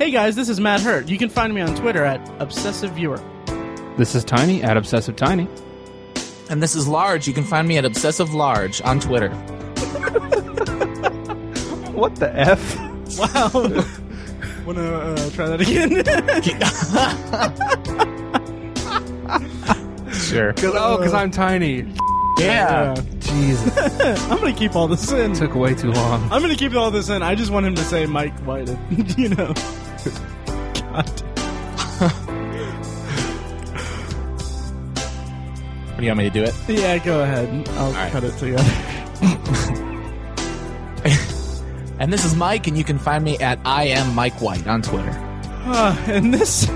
Hey guys, this is Matt Hurt. You can find me on Twitter at ObsessiveViewer. This is Tiny at ObsessiveTiny. And this is Large. You can find me at ObsessiveLarge on Twitter. What the F? Wow. Wanna try that again? Sure. Because I'm tiny. Yeah. Jesus. I'm gonna keep all this in. It took way too long. I'm gonna keep all this in. I just want him to say Mike White. You know. God. Do you want me to do it? Yeah, go ahead. I'll cut it together. And this is Mike, and you can find me at I am Mike White on Twitter. And this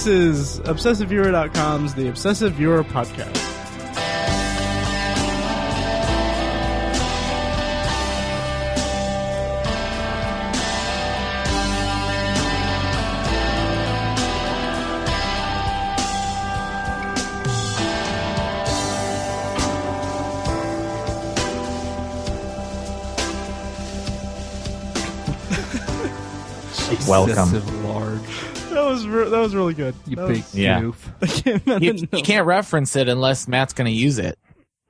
is ObsessiveViewer.com's The Obsessive Viewer Podcast. Welcome. Large. That was really good. You that big goof. You can't reference it unless Matt's going to use it.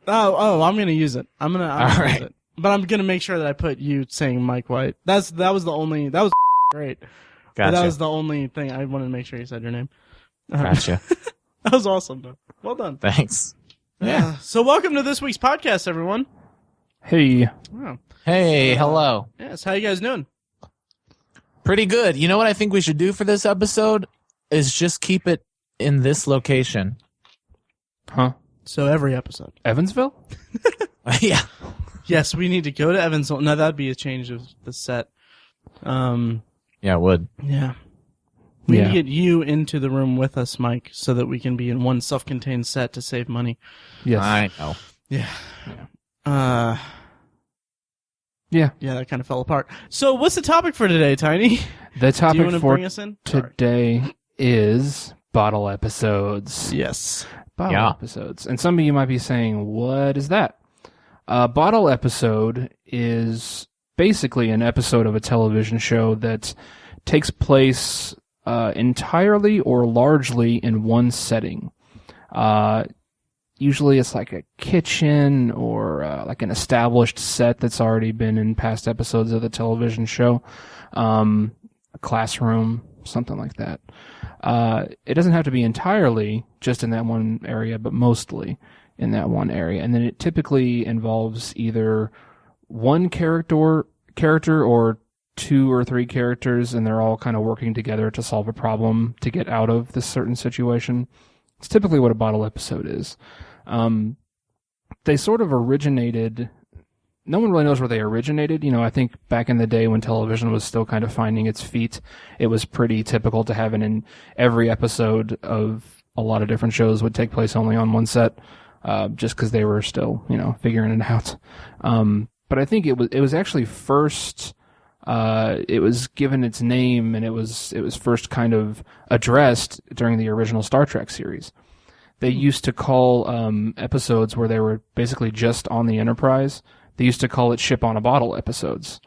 Oh, I'm gonna use it. I'm gonna right. use it. But I'm gonna make sure that I put you saying Mike White. That was great. Gotcha. But that was the only thing I wanted to make sure you said your name. Gotcha. That was awesome, though. Well done. Thanks. Yeah. So welcome to this week's podcast, everyone. Hey. Wow. Hey, hello. Yes. How you guys doing? Pretty good. You know what I think we should do for this episode is just keep it in this location. Huh? So every episode. Evansville? Yeah. Yes, we need to go to Evansville. No, that'd be a change of the set. Yeah, it would. Yeah. We need to get you into the room with us, Mike, so that we can be in one self-contained set to save money. Yes. I know. Yeah. Yeah. Yeah, that kind of fell apart. So what's the topic for today, Tiny? The Do you topic want to for bring us in? Sorry. today is bottle episodes. Yes. Bottle episodes. And some of you might be saying, what is that? A bottle episode is basically an episode of a television show that takes place entirely or largely in one setting. Usually it's like a kitchen or like an established set that's already been in past episodes of the television show. A classroom, something like that. It doesn't have to be entirely just in that one area, but mostly in that one area. And then it typically involves either one character or two or three characters, and they're all kind of working together to solve a problem to get out of this certain situation. It's typically what a bottle episode is. They sort of originated. No one really knows where they originated. You know, I think back in the day when television was still kind of finding its feet, it was pretty typical to have it in every episode of a lot of different shows would take place only on one set, just because they were still, figuring it out. But I think it was actually first, it was given its name, and it was first kind of addressed during the original Star Trek series. They used to call episodes where they were basically just on the Enterprise. They used to call it ship on a bottle episodes,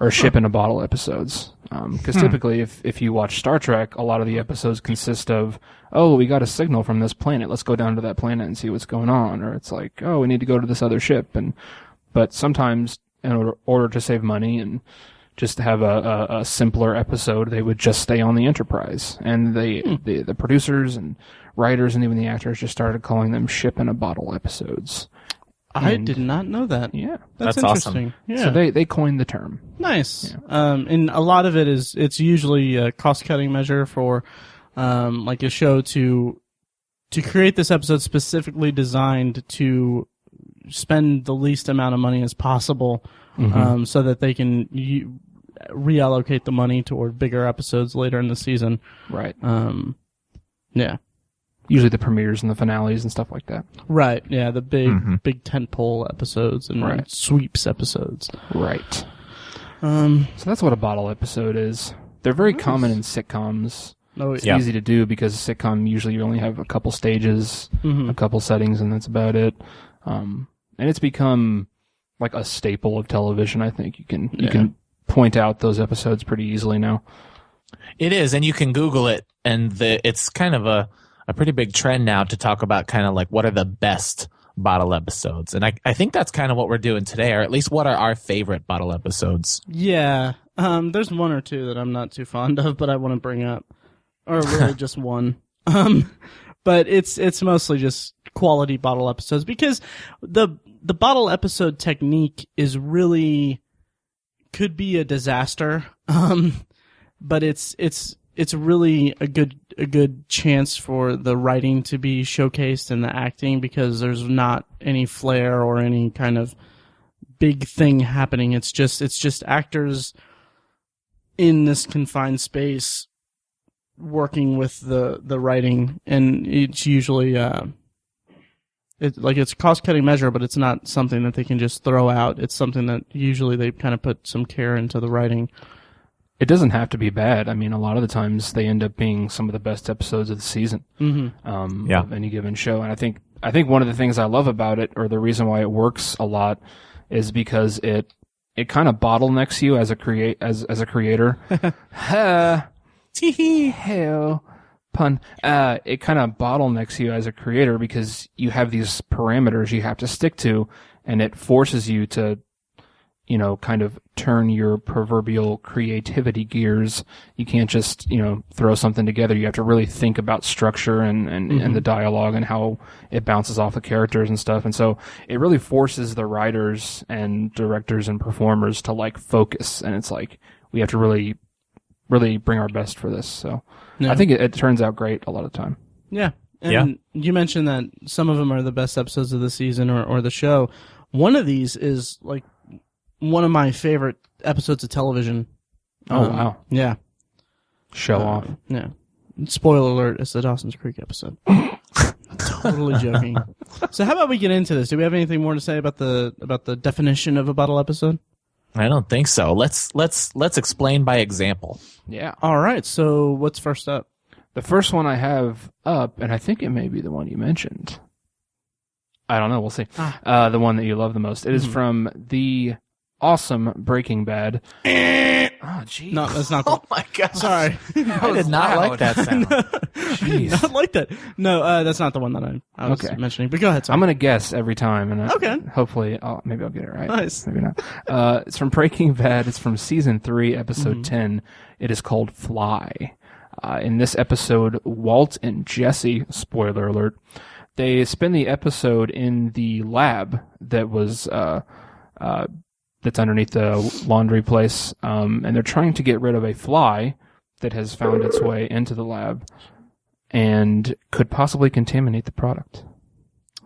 or ship in a bottle episodes. Because typically, if you watch Star Trek, a lot of the episodes consist of, oh, we got a signal from this planet. Let's go down to that planet and see what's going on. Or it's like, oh, we need to go to this other ship. But sometimes, in order to save money and just have a simpler episode, they would just stay on the Enterprise. And the producers and writers and even the actors just started calling them ship in a bottle episodes. I did not know that. Yeah. That's awesome. interesting. Yeah. So they coined the term. Nice. Yeah. And a lot of it's usually a cost-cutting measure for, like a show to create this episode specifically designed to spend the least amount of money as possible, so that they can reallocate the money toward bigger episodes later in the season. Right. Yeah. Usually the premieres and the finales and stuff like that. Right. Yeah. The big tentpole episodes and sweeps episodes. Right. So that's what a bottle episode is. They're very common in sitcoms. Oh, It's easy to do because a sitcom usually you only have a couple stages, a couple settings, and that's about it. And it's become like a staple of television. I think you can point out those episodes pretty easily now. It is, and you can Google it, and it's kind of a pretty big trend now to talk about kind of like what are the best bottle episodes. And I think that's kind of what we're doing today, or at least what are our favorite bottle episodes. Yeah. There's one or two that I'm not too fond of, but I want to bring up. Or really just one. But it's mostly just quality bottle episodes, because the bottle episode technique is really could be a disaster. But it's really a good chance for the writing to be showcased and the acting, because there's not any flair or any kind of big thing happening. It's just actors in this confined space working with the writing, and it's usually it's a cost cutting measure, but it's not something that they can just throw out. It's something that usually they kind of put some care into the writing. It doesn't have to be bad. I mean, a lot of the times they end up being some of the best episodes of the season, of any given show. And I think one of the things I love about it, or the reason why it works a lot, is because it kind of bottlenecks you as a creator. Hell, pun. It kind of bottlenecks you as a creator, because you have these parameters you have to stick to, and it forces you to, kind of turn your proverbial creativity gears. You can't just, throw something together. You have to really think about structure and the dialogue and how it bounces off the characters and stuff. And so it really forces the writers and directors and performers to like focus. And it's like, we have to really bring our best for this. So I think it turns out great a lot of the time. Yeah. And you mentioned that some of them are the best episodes of the season or the show. One of these is like one of my favorite episodes of television. Oh, wow. Yeah. Show off. Yeah. Spoiler alert, it's the Dawson's Creek episode. Totally joking. So how about we get into this? Do we have anything more to say about the definition of a bottle episode? I don't think so. Let's explain by example. Yeah. All right. So what's first up? The first one I have up, and I think it may be the one you mentioned. I don't know. We'll see. The one that you love the most. It is from the awesome Breaking Bad. Oh, jeez. No, that's not. Oh my god! Sorry, I did not like that sound. Jeez. Not like that. No, that's not the one that I was mentioning. But go ahead. Sorry. I'm gonna guess every time, and okay. Hopefully, maybe I'll get it right. Nice. Maybe not. It's from Breaking Bad. It's from season 3, episode 10. It is called Fly. In this episode, Walt and Jesse, spoiler alert, they spend the episode in the lab that was that's underneath the laundry place, and they're trying to get rid of a fly that has found its way into the lab and could possibly contaminate the product.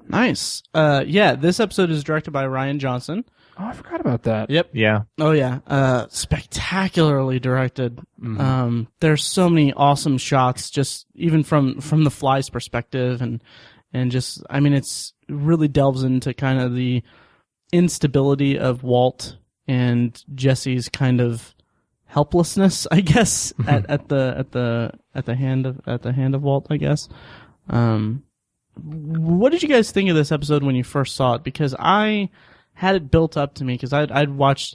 Nice. Yeah, this episode is directed by Ryan Johnson. Oh, I forgot about that. Yep. Yeah. Oh, yeah. Spectacularly directed. There's so many awesome shots, just even from the fly's perspective, and just, I mean, it's really delves into kind of the instability of Walt and Jesse's kind of helplessness, I guess, at the hand of Walt, I guess. What did you guys think of this episode when you first saw it? Because I had it built up to me, because I'd watched.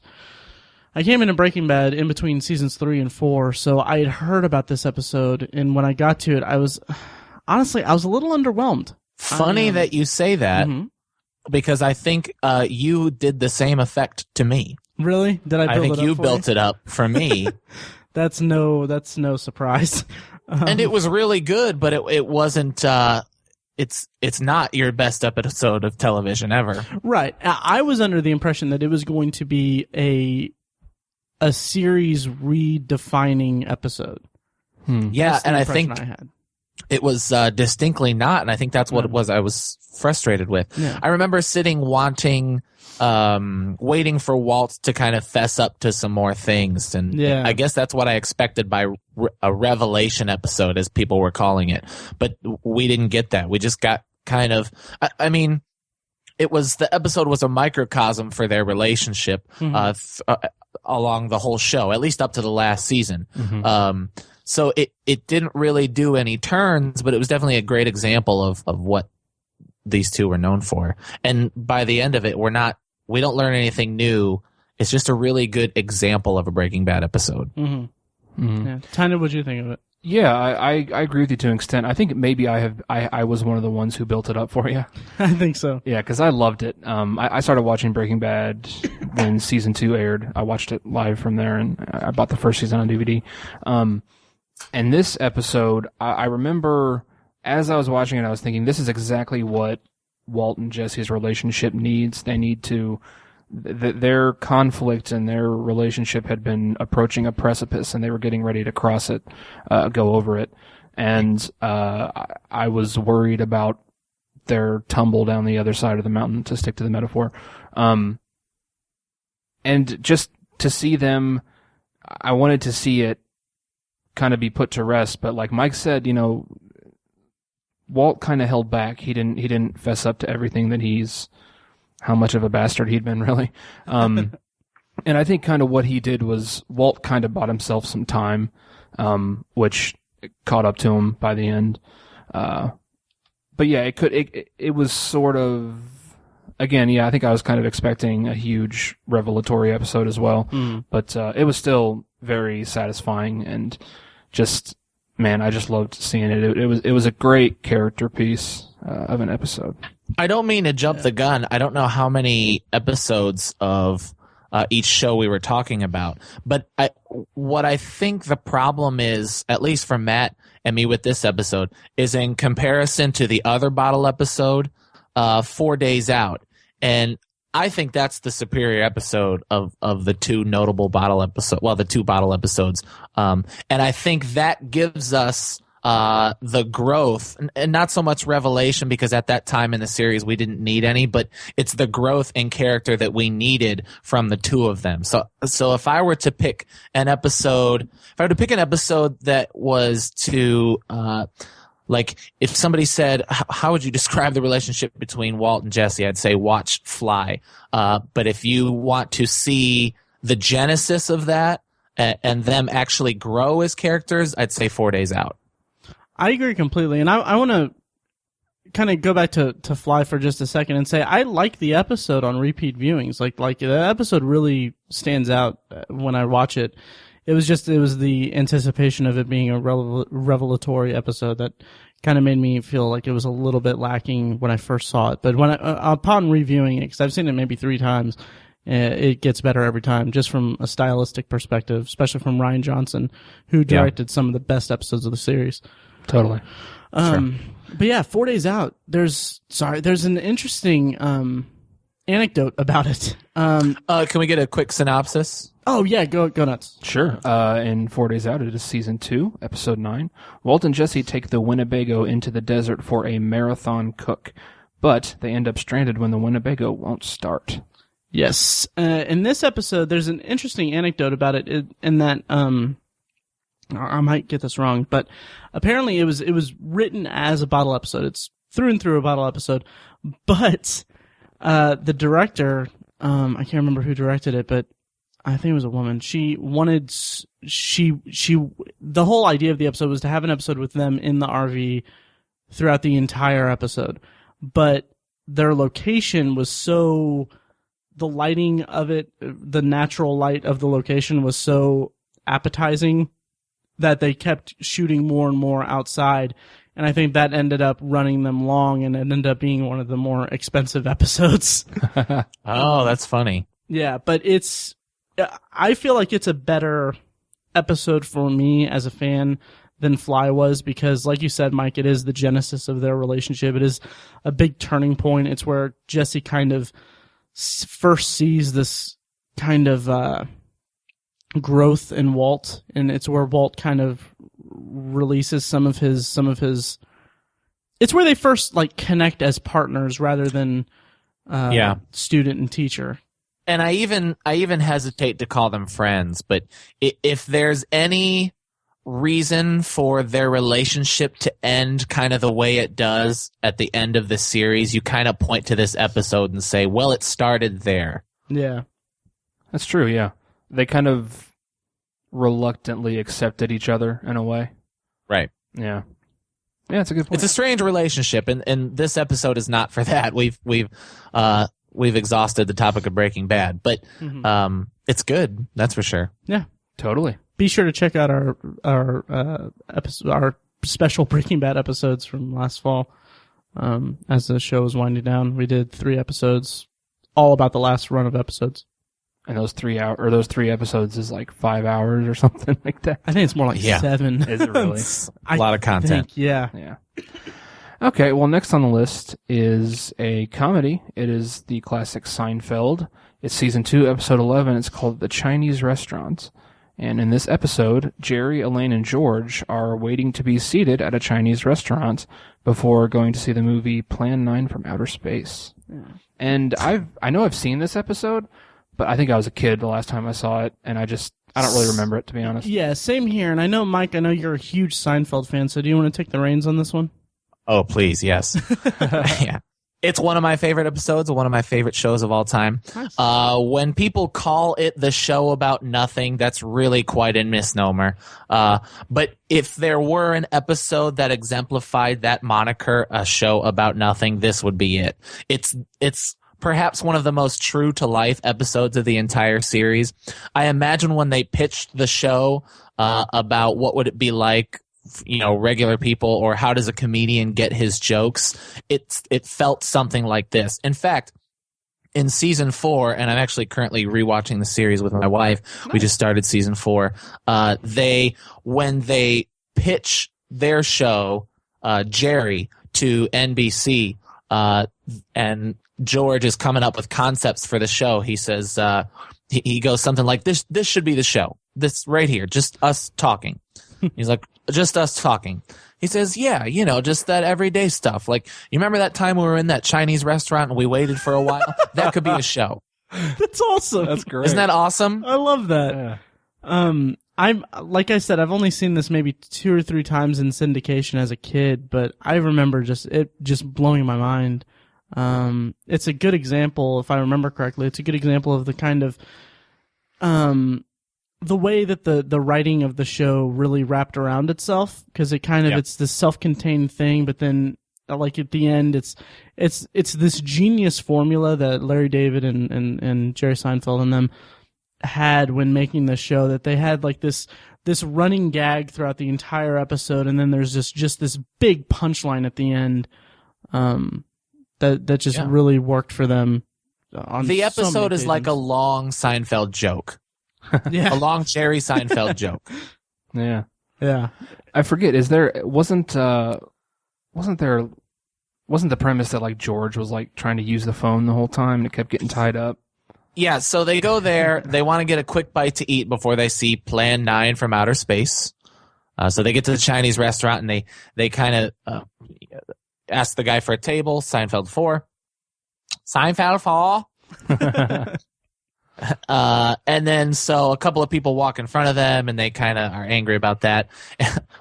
I came into Breaking Bad in between seasons 3 and 4, so I had heard about this episode, and when I got to it, I was a little underwhelmed. Funny that you say that, because I think you did the same effect to me. Really? Did I build it up? I think you built it up for me. That's no surprise. And it was really good, but it wasn't. It's not your best episode of television ever. Right. I was under the impression that it was going to be a series redefining episode. Yeah, and I think I had. It was distinctly not, and I think that's what it was I was frustrated with. Yeah. I remember waiting for Walt to kind of fess up to some more things, and I guess that's what I expected by a revelation episode, as people were calling it. But we didn't get that. We just got kind of, I mean, the episode was a microcosm for their relationship along the whole show, at least up to the last season. So it didn't really do any turns, but it was definitely a great example of what these two were known for. And by the end of it, we don't learn anything new. It's just a really good example of a Breaking Bad episode. Mm-hmm. Yeah. Tynan, what'd you think of it? Yeah, I agree with you to an extent. I think maybe I was one of the ones who built it up for you. I think so. Yeah, because I loved it. I started watching Breaking Bad when season 2 aired. I watched it live from there, and I bought the first season on DVD. And this episode, I remember as I was watching it, I was thinking, this is exactly what Walt and Jesse's relationship needs. They need to... Their conflict and their relationship had been approaching a precipice, and they were getting ready to cross it, go over it. And I was worried about their tumble down the other side of the mountain, to stick to the metaphor. And just to see them, I wanted to see it kind of be put to rest. But like Mike said, Walt kind of held back. He didn't fess up to everything that how much of a bastard he'd been, really. And I think kind of what he did was Walt kind of bought himself some time, which caught up to him by the end. But yeah, it was sort of, again, yeah, I think I was kind of expecting a huge revelatory episode as well. But it was still very satisfying, and just, man, I just loved seeing it. It was a great character piece of an episode. I don't mean to jump the gun. I don't know how many episodes of each show we were talking about, but what I think the problem is, at least for Matt and me with this episode, is in comparison to the other bottle episode, 4 Days Out. And I think that's the superior episode of the two notable bottle episodes. Well, the two bottle episodes. And I think that gives us the growth, and not so much revelation, because at that time in the series we didn't need any, but it's the growth in character that we needed from the two of them. So if I were to pick an episode, that was to, like, if somebody said, how would you describe the relationship between Walt and Jesse? I'd say watch Fly. But if you want to see the genesis of that and them actually grow as characters, I'd say 4 Days Out. I agree completely, and I want to kind of go back to Fly for just a second and say I like the episode on repeat viewings. Like the episode really stands out when I watch it. It was the anticipation of it being a revelatory episode that kind of made me feel like it was a little bit lacking when I first saw it. But when upon reviewing it, because I've seen it maybe 3 times, it gets better every time, just from a stylistic perspective, especially from Rian Johnson, who directed some of the best episodes of the series. Totally. Sure. But yeah, 4 Days Out. There's an interesting anecdote about it. Can we get a quick synopsis? Oh yeah, go nuts. Sure. In 4 Days Out, it is season 2, episode 9. Walt and Jesse take the Winnebago into the desert for a marathon cook, but they end up stranded when the Winnebago won't start. Yes. In this episode, there's an interesting anecdote about it in that I might get this wrong, but apparently it was written as a bottle episode. It's through and through a bottle episode, but the director, I can't remember who directed it, but I think it was a woman. The whole idea of the episode was to have an episode with them in the RV throughout the entire episode, but their location was so, the lighting of it, the natural light of the location was so appetizing that they kept shooting more and more outside, and I think that ended up running them long, and it ended up being one of the more expensive episodes. Oh, that's funny. Yeah, but I feel like it's a better episode for me as a fan than Fly was, because like you said, Mike, it is the genesis of their relationship. It is a big turning point. It's where Jesse kind of first sees this kind of growth in Walt, and it's where Walt kind of releases some of his it's where they first like connect as partners rather than student and teacher. And I even hesitate to call them friends, but if there's any reason for their relationship to end kind of the way it does at the end of the series, you kind of point to this episode and say, well, it started there. Yeah. That's true, yeah. They kind of reluctantly accepted each other in a way. Right. Yeah. Yeah, it's a good point. It's a strange relationship, and this episode is not for that. We've exhausted the topic of Breaking Bad, but it's good, that's for sure. Yeah. Totally. be sure to check out our episode, our special Breaking Bad episodes from last fall. As the show was winding down, we did 3 episodes, all about the last run of episodes. And those 3 episodes is like 5 hours or something like that. I think it's more like 7. Is it really? A lot of content. Yeah. Okay, well, next on the list is a comedy. It is the classic Seinfeld. It's season 2, episode 11. It's called The Chinese Restaurant. And in this episode, Jerry, Elaine, and George are waiting to be seated at a Chinese restaurant before going to see the movie Plan 9 from Outer Space. Yeah. And I know I've seen this episode, but I think I was a kid the last time I saw it, and I don't really remember it, to be honest. Yeah, same here. And I know, Mike, you're a huge Seinfeld fan, so do you want to take the reins on this one? Oh, please, yes. Yeah. It's one of my favorite episodes, one of my favorite shows of all time. Nice. When people call it the show about nothing, that's really quite a misnomer. But if there were an episode that exemplified that moniker, a show about nothing, this would be it. It's perhaps one of the most true to life episodes of the entire series. I imagine when they pitched the show about what would it be like, regular people, or how does a comedian get his jokes, it felt something like this. In fact, in season 4, and I'm actually currently rewatching the series with my wife. Nice. We just started season 4. When they pitch their show, Jerry, to NBC, and George is coming up with concepts for the show. He says, he goes something like, this should be the show. This right here, just us talking. He's like, just us talking. He says, yeah, just that everyday stuff. Like, you remember that time we were in that Chinese restaurant and we waited for a while? That could be a show. That's awesome. That's great. Isn't that awesome? I love that. Yeah. I'm like I said, I've only seen this maybe 2 or 3 times in syndication as a kid, but I remember it just blowing my mind. It's a good example, if I remember correctly. It's a good example of the kind of the way that the writing of the show really wrapped around itself, because it kind of it's this self-contained thing, but then like at the end it's this genius formula that Larry David and Jerry Seinfeld and them had when making the show, that they had like this running gag throughout the entire episode, and then there's just this big punchline at the end that just really worked for them. The episode is like a long Seinfeld joke. Yeah. A long Jerry Seinfeld joke. Yeah. Yeah. I forget, wasn't the premise that like George was like trying to use the phone the whole time and it kept getting tied up? Yeah, so they go there, they want to get a quick bite to eat before they see Plan 9 from Outer Space. So they get to the Chinese restaurant and they kind of ask the guy for a table, Seinfeld 4. Seinfeld 4? And then so a couple of people walk in front of them and they kind of are angry about that.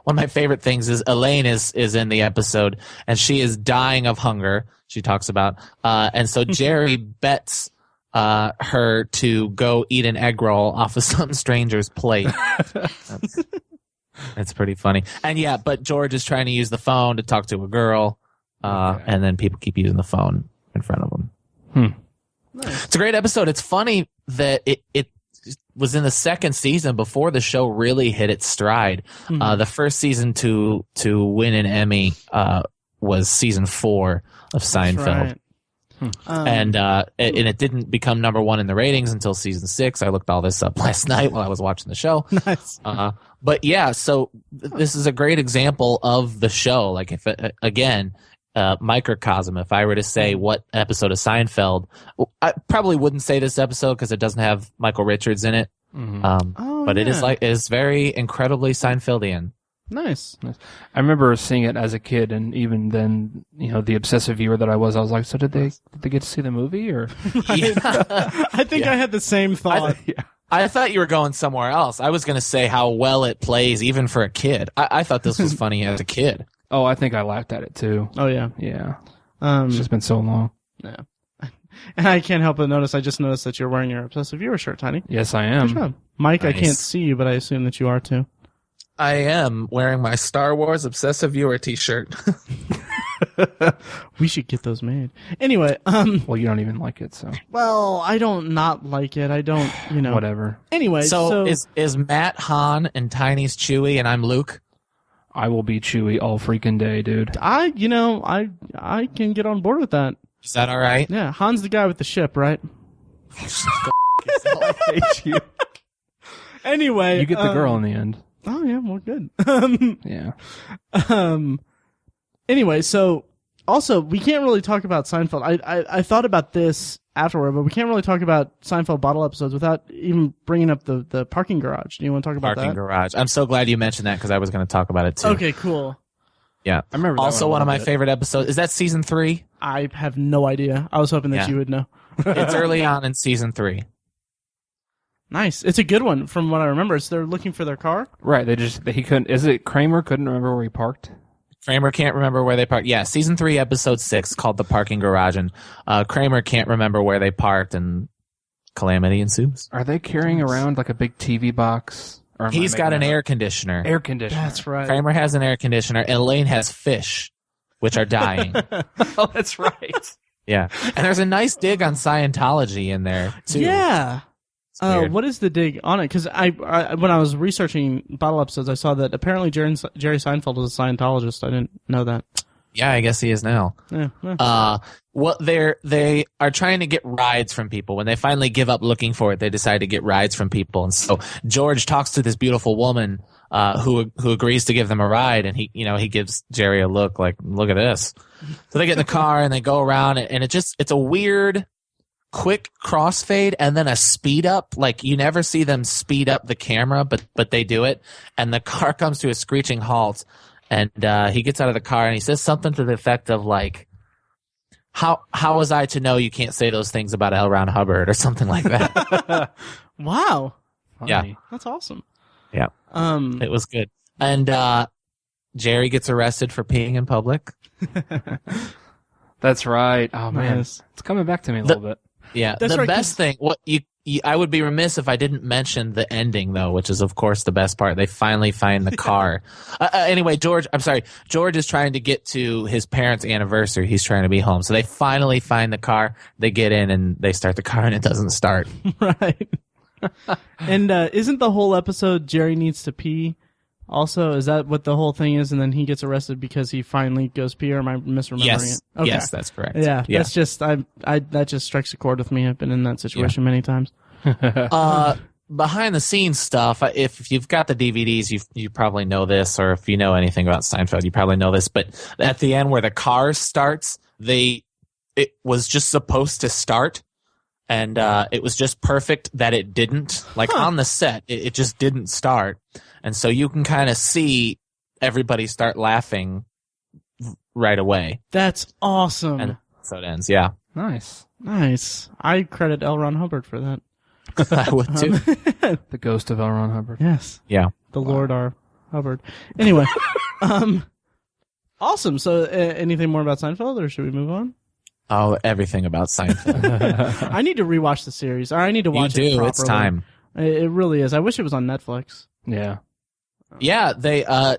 One of my favorite things is Elaine is in the episode and she is dying of hunger, she talks about. And so Jerry bets her to go eat an egg roll off of some stranger's plate. That's pretty funny. And yeah, but George is trying to use the phone to talk to a girl, and then people keep using the phone in front of him. Nice. It's a great episode. It's funny that it was in the second season before the show really hit its stride. The first season to win an Emmy was season 4 of Seinfeld. Right. And it didn't become number 1 in the ratings until season 6. I looked all this up last night while I was watching the show. Nice. But yeah, so this is a great example of the show. Like if microcosm. If I were to say what episode of Seinfeld, I probably wouldn't say this episode because it doesn't have Michael Richards in it. But it is very incredibly Seinfeldian. Nice. I remember seeing it as a kid, and even then, the obsessive viewer that I was like, so did they get to see the movie, or? I think I had the same thought. I thought you were going somewhere else. I was going to say how well it plays, even for a kid. I thought this was funny as a kid. Oh, I think I laughed at it too. Oh yeah, yeah. It's just been so long. Yeah. And I can't help but notice. I just noticed that you're wearing your obsessive viewer shirt, Tiny. Yes, I am. Good job. Mike, nice. I can't see you, but I assume that you are too. I am wearing my Star Wars obsessive viewer T-shirt. We should get those made. Anyway, well, you don't even like it, so. Well, I don't not like it. I don't, Whatever. Anyway, so is Matt Han and Tiny's Chewie and I'm Luke? I will be Chewie all freaking day, dude. I can get on board with that. Is that all right? Yeah, Han's the guy with the ship, right? I hate you. Anyway, you get the girl in the end. Oh yeah, well, good. Yeah. Anyway, so also we can't really talk about Seinfeld. I thought about this afterward, but we can't really talk about Seinfeld bottle episodes without even bringing up the parking garage. Do you want to talk about that? Parking garage. I'm so glad you mentioned that because I was going to talk about it too. Okay, cool. Yeah, I remember. That also, one of my favorite episodes. Is that season 3? I have no idea. I was hoping that you would know. It's early on in season 3. Nice. It's a good one from what I remember. So they're looking for their car? Right. He couldn't. Is it Kramer couldn't remember where he parked? Kramer can't remember where they parked. Yeah, season 3, episode 6, called The Parking Garage, and Kramer can't remember where they parked, and calamity ensues. Are they carrying around like a big TV box? Or he's got an air conditioner. Air conditioner. That's right. Kramer has an air conditioner, and Elaine has fish, which are dying. Oh, that's right. Yeah, and there's a nice dig on Scientology in there too. Yeah. What is the dig on it? Because I when I was researching bottle episodes, I saw that apparently Jerry Seinfeld was a Scientologist. I didn't know that. Yeah, I guess he is now. Yeah. Well, they are trying to get rides from people. When they finally give up looking for it, they decide to get rides from people. And so George talks to this beautiful woman who agrees to give them a ride, and he gives Jerry a look like, look at this. So they get in the car and they go around, and it's a weird, quick crossfade and then a speed up. Like, you never see them speed up the camera, but they do it, and the car comes to a screeching halt. And he gets out of the car and he says something to the effect of like, "How was I to know you can't say those things about L. Ron Hubbard," or something like that. Wow. Funny. Yeah, that's awesome. Yeah, it was good. And Jerry gets arrested for peeing in public. That's right. Oh man, Nice. it's coming back to me a little bit. Yeah, That's the right, best thing. What I would be remiss if I didn't mention the ending, though, which is, of course, the best part. They finally find the car. Anyway, George is trying to get to his parents' anniversary. He's trying to be home. So they finally find the car. They get in and they start the car, and it doesn't start. Right. And isn't the whole episode Jerry needs to pee? Also, is that what the whole thing is? And then he gets arrested because he finally goes pee, or am I misremembering it? Okay. Yes, that's correct. Yeah, that's just that just strikes a chord with me. I've been in that situation many times. Behind the scenes stuff, if you've got the DVDs, you probably know this, or if you know anything about Seinfeld, you probably know this, but at the end where the car starts, it was just supposed to start, and it was just perfect that it didn't. Like, on the set, it just didn't start, and so you can kind of see everybody start laughing right away. That's awesome. And so it ends, yeah. Nice. I credit L. Ron Hubbard for that. I would too. The ghost of L. Ron Hubbard. Yes. Yeah. The Lord R. Hubbard. Anyway, awesome. So, anything more about Seinfeld, or should we move on? Oh, everything about Seinfeld. I need to rewatch the series, or I need to watch it properly. It's time. It really is. I wish it was on Netflix. Yeah. Yeah,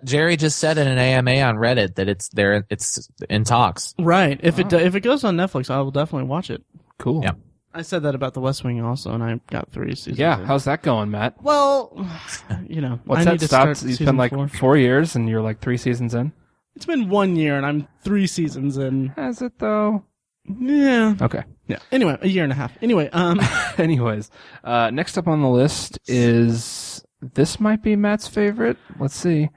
Jerry just said in an AMA on Reddit that it's in talks. Right. If it goes on Netflix, I will definitely watch it. Cool. Yeah. I said that about The West Wing also, and I got 3 seasons. Yeah. in. How's that going, Matt? Well, What's I that need to stopped? start It's season been like 4. 4 years, and you're like 3 seasons in. It's been 1 year, and I'm 3 seasons in. Has it though? Yeah. Okay. Yeah. Anyway, a year and a half. Anyway, Anyways, next up on the list is, this might be Matt's favorite. Let's see.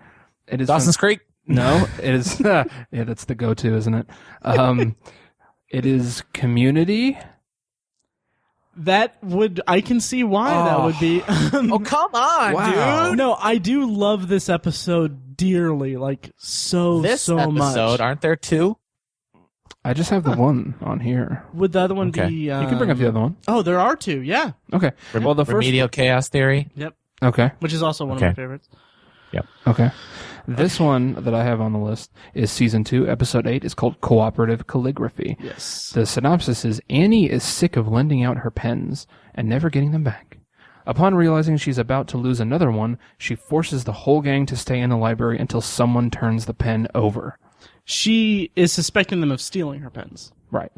It is Dawson's Creek? No, it is. Yeah, that's the go-to, isn't it? It is Community. I can see why that would be. Oh, come on, Wow. dude. No, I do love this episode dearly, like so Episode, much. aren't there 2? I just have the one on here. Would the other one Okay. be? You can bring up the other one. Oh, there are 2. Yeah. Okay. Well, the first. Remedial Chaos Theory. Yep. Okay. Which is also one of Okay. my favorites. Okay. This one that I have on the list is season 2, episode 8. It's called Cooperative Calligraphy. Yes. The synopsis is, Annie is sick of lending out her pens and never getting them back. Upon realizing she's about to lose another one, she forces the whole gang to stay in the library until someone turns the pen over. she is suspecting them of stealing her pens. Right.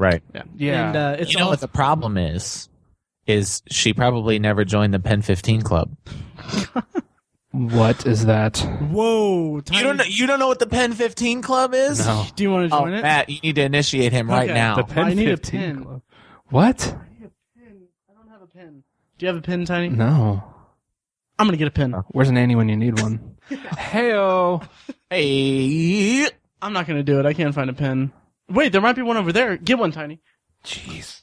Yeah. And it's what the problem is she probably never joined the Pen 15 Club. What is that? Whoa! You don't know what the Pen 15 Club is? No. Do you want to join it? Matt, you need to initiate him right now. The Pen I need a 15 pen. Club. What? I need a pen. I don't have a pen. Do you have a pen, Tiny? No. I'm gonna get a pen. Where's an Annie when you need one? Heyo. Hey. I'm not gonna do it. I can't find a pen. Wait, there might be one over there. Get one, Tiny. Jeez.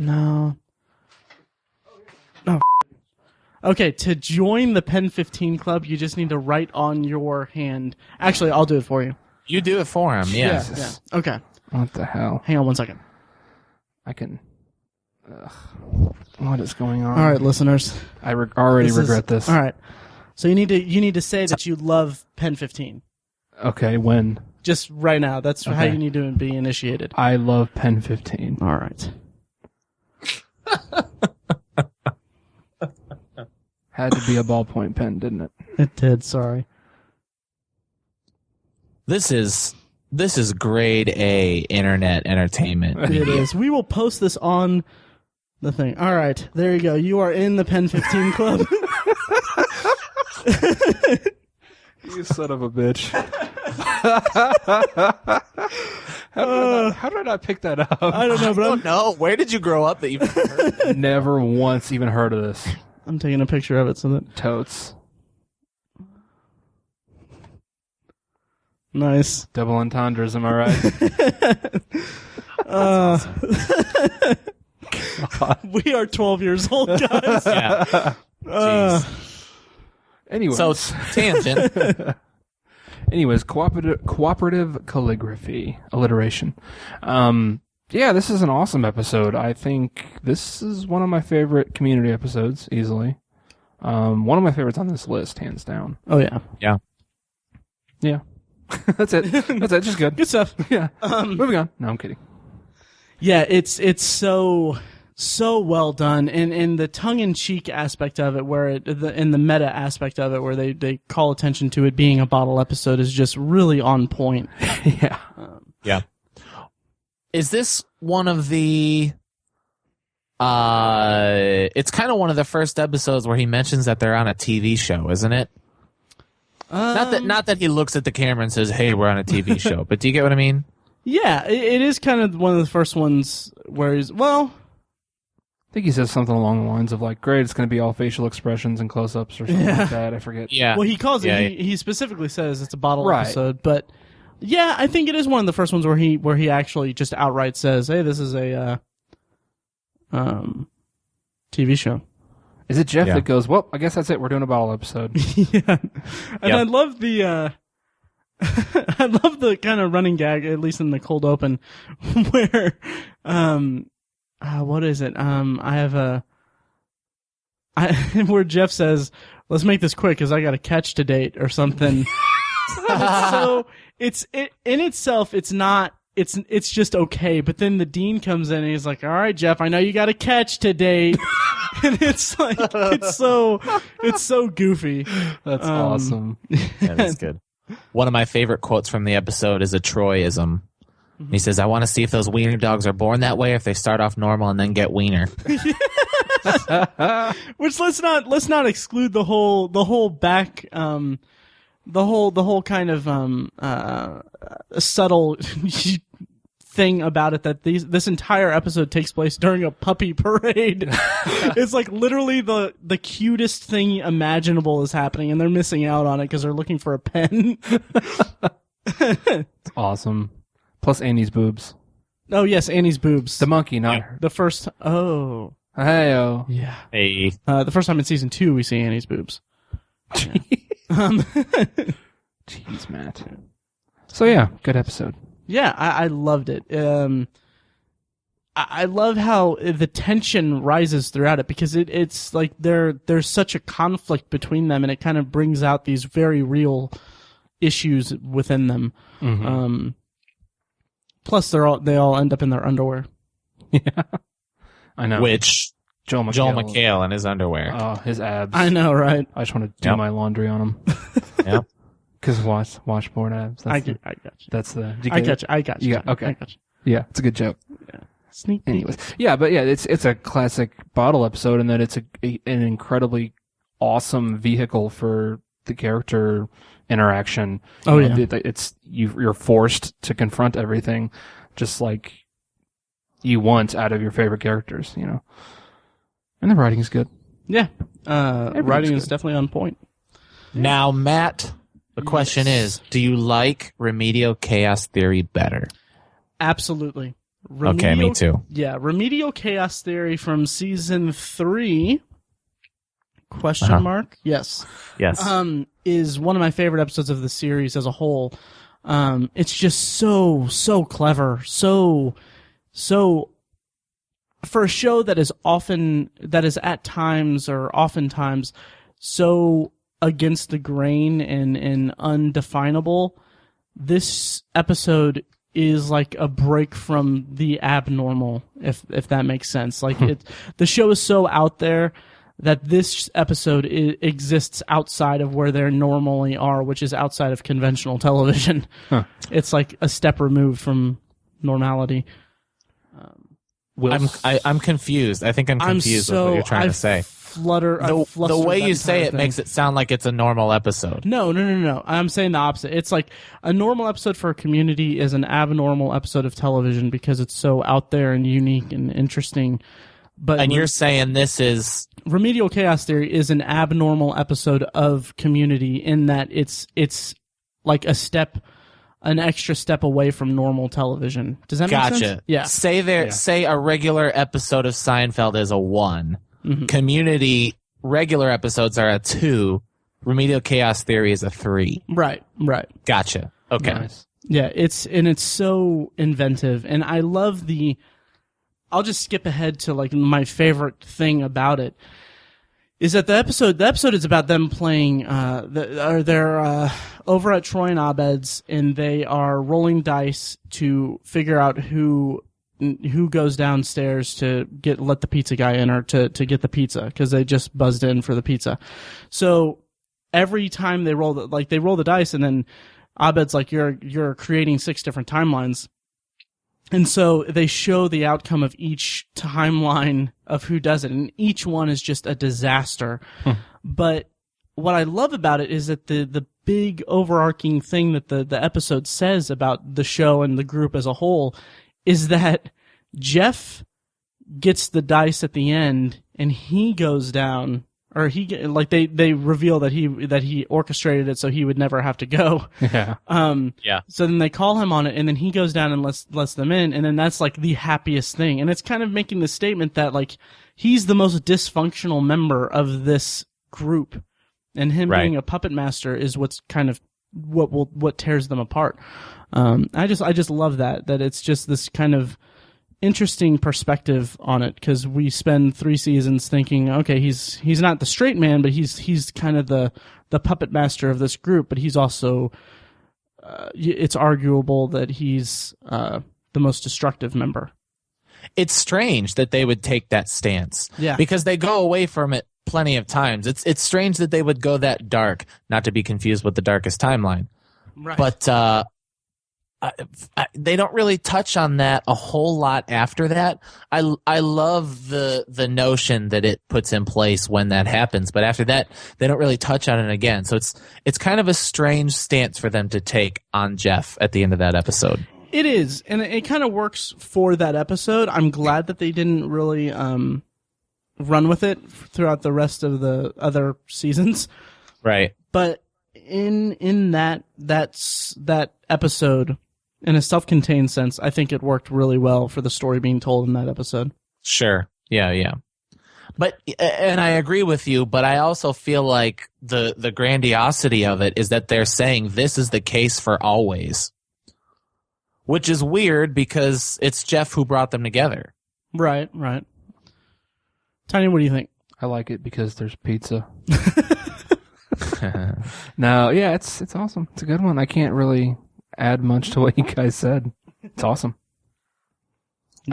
No. Oh. Okay, to join the Pen 15 Club, you just need to write on your hand. Actually, I'll do it for you. You do it for him, yeah. Yeah. Okay. What the hell? Hang on 1 second. I can... What is going on? All right, listeners. I already regret this. All right. So you need to say that you love Pen 15. Okay, when? Just right now. That's how Okay. you need to be initiated. I love Pen 15. All right. Had to be a ballpoint pen, didn't it? It did. Sorry. This is grade A internet entertainment. It is. We will post this on the thing. All right. There you go. You are in the Pen 15 Club. You son of a bitch. How did I not pick that up? I don't know, but I'm, No, where did you grow up that you've heard? Never once even heard of this. I'm taking a picture of it so that... Totes. Nice. Double entendres, am I right? We are 12 years old, guys. Yeah. Anyways. So, tangent. Anyways, cooperative calligraphy, alliteration. Yeah, this is an awesome episode. I think this is one of my favorite Community episodes, easily. One of my favorites on this list, hands down. Oh, yeah. Yeah. Yeah. That's it. That's it. Just good. Good stuff. Yeah. Moving on. No, I'm kidding. Yeah, it's so well done, and in the tongue-in-cheek aspect of it, where in the meta aspect of it, where they call attention to it being a bottle episode, is just really on point. Yeah. Yeah. Is this one of the... it's kind of one of the first episodes where he mentions that they're on a TV show, isn't it? Not that he looks at the camera and says, "Hey, we're on a TV show," but do you get what I mean? Yeah, it is kind of one of the first ones where he's, well... I think he says something along the lines of like, great, it's going to be all facial expressions and close-ups or something like that. I forget. Yeah. Well, he calls it, he specifically says it's a bottle episode, but yeah, I think it is one of the first ones where he actually just outright says, hey, this is a TV show. Is it Jeff that goes, well, I guess that's it, we're doing a bottle episode? Yeah. And I love the I love the kind of running gag, at least in the cold open, where what is it? I have where Jeff says, "Let's make this quick because I got a catch to date" or something. It's in itself. It's not. It's just okay. But then the dean comes in and he's like, "All right, Jeff, I know you got a catch to date," and it's like it's so goofy. That's awesome. Yeah, that's good. One of my favorite quotes from the episode is a Troyism. He says, "I want to see if those wiener dogs are born that way, or if they start off normal and then get wiener." Which let's not exclude the whole back the whole kind of subtle thing about it that this entire episode takes place during a puppy parade. It's like literally the cutest thing imaginable is happening, and they're missing out on it because they're looking for a pen. It's awesome. Plus Annie's boobs. Oh yes, Annie's boobs. The monkey, not her. The first. Oh. Hey-o. Yeah. Hey. The first time in season 2 we see Annie's boobs. Jeez, Matt. So yeah, good episode. Yeah, I loved it. I love how the tension rises throughout it because it's like there's such a conflict between them, and it kind of brings out these very real issues within them. Mm-hmm. Plus, they all end up in their underwear. Yeah, I know. Which Joel McHale in his underwear. Oh, his abs. I know, right? I just want to do my laundry on him. Yep. Because washboard abs. I got you. That's the. I got you. Okay. I got you. Yeah, it's a good joke. Yeah. Sneak peek. Anyways, it's a classic bottle episode in that it's an incredibly awesome vehicle for the character interaction. Oh, you're forced to confront everything, just like you want out of your favorite characters, And the writing is good. Yeah, writing is definitely on point. Now, Matt, the question is, do you like Remedial Chaos Theory better? Absolutely. Okay, me too. Yeah, Remedial Chaos Theory from season 3, question mark? Yes. Is one of my favorite episodes of the series as a whole. It's just so clever, so for a show that is at times or oftentimes so against the grain and undefinable. This episode is like a break from the abnormal, if that makes sense. Like the show is so out there that this episode exists outside of where they normally are, which is outside of conventional television. Huh. It's like a step removed from normality. I'm confused. I think I'm confused with what you're trying to say. The way you say it makes it sound like it's a normal episode. No. I'm saying the opposite. It's like a normal episode for a Community is an abnormal episode of television because it's so out there and unique and interesting. And you're saying this is... Remedial Chaos Theory is an abnormal episode of Community in that it's like an extra step away from normal television. Does that make sense? Gotcha. Yeah. Say a regular episode of Seinfeld is a 1. Mm-hmm. Community regular episodes are a 2. Remedial Chaos Theory is a 3. Right. Gotcha. Okay. Nice. Yeah, it's so inventive, and I love I'll just skip ahead to like my favorite thing about it. Is that the episode is about them playing, they're over at Troy and Abed's, and they are rolling dice to figure out who goes downstairs to let the pizza guy in or to get the pizza, because they just buzzed in for the pizza. So every time they roll the dice, and then Abed's like, you're creating 6 different timelines. And so they show the outcome of each timeline of who does it, and each one is just a disaster. But what I love about it is that the big overarching thing that the episode says about the show and the group as a whole is that Jeff gets the dice at the end, and he goes down, or they reveal that he orchestrated it so he would never have to go. Yeah. So then they call him on it, and then he goes down and lets them in, and then that's like the happiest thing. And it's kind of making the statement that like he's the most dysfunctional member of this group, and him being a puppet master is what's kind of what tears them apart. I just love that it's just this kind of interesting perspective on it, because we spend 3 seasons thinking, okay, he's not the straight man, but he's kind of the puppet master of this group, but he's also it's arguable that he's the most destructive member. It's strange that they would take that stance, because they go away from it plenty of times. It's strange that they would go that dark, not to be confused with the Darkest Timeline, right? But they don't really touch on that a whole lot after that. I love the notion that it puts in place when that happens, but after that they don't really touch on it again. So it's kind of a strange stance for them to take on Jeff at the end of that episode. It is, and it kind of works for that episode. I'm glad that they didn't really run with it throughout the rest of the other seasons. Right. But in that episode, in a self-contained sense, I think it worked really well for the story being told in that episode. Sure. Yeah. But, and I agree with you, but I also feel like the grandiosity of it is that they're saying this is the case for always. Which is weird because it's Jeff who brought them together. Right. Tiny, what do you think? I like it because there's pizza. No, yeah, it's awesome. It's a good one. I can't really add much to what you guys said. It's awesome.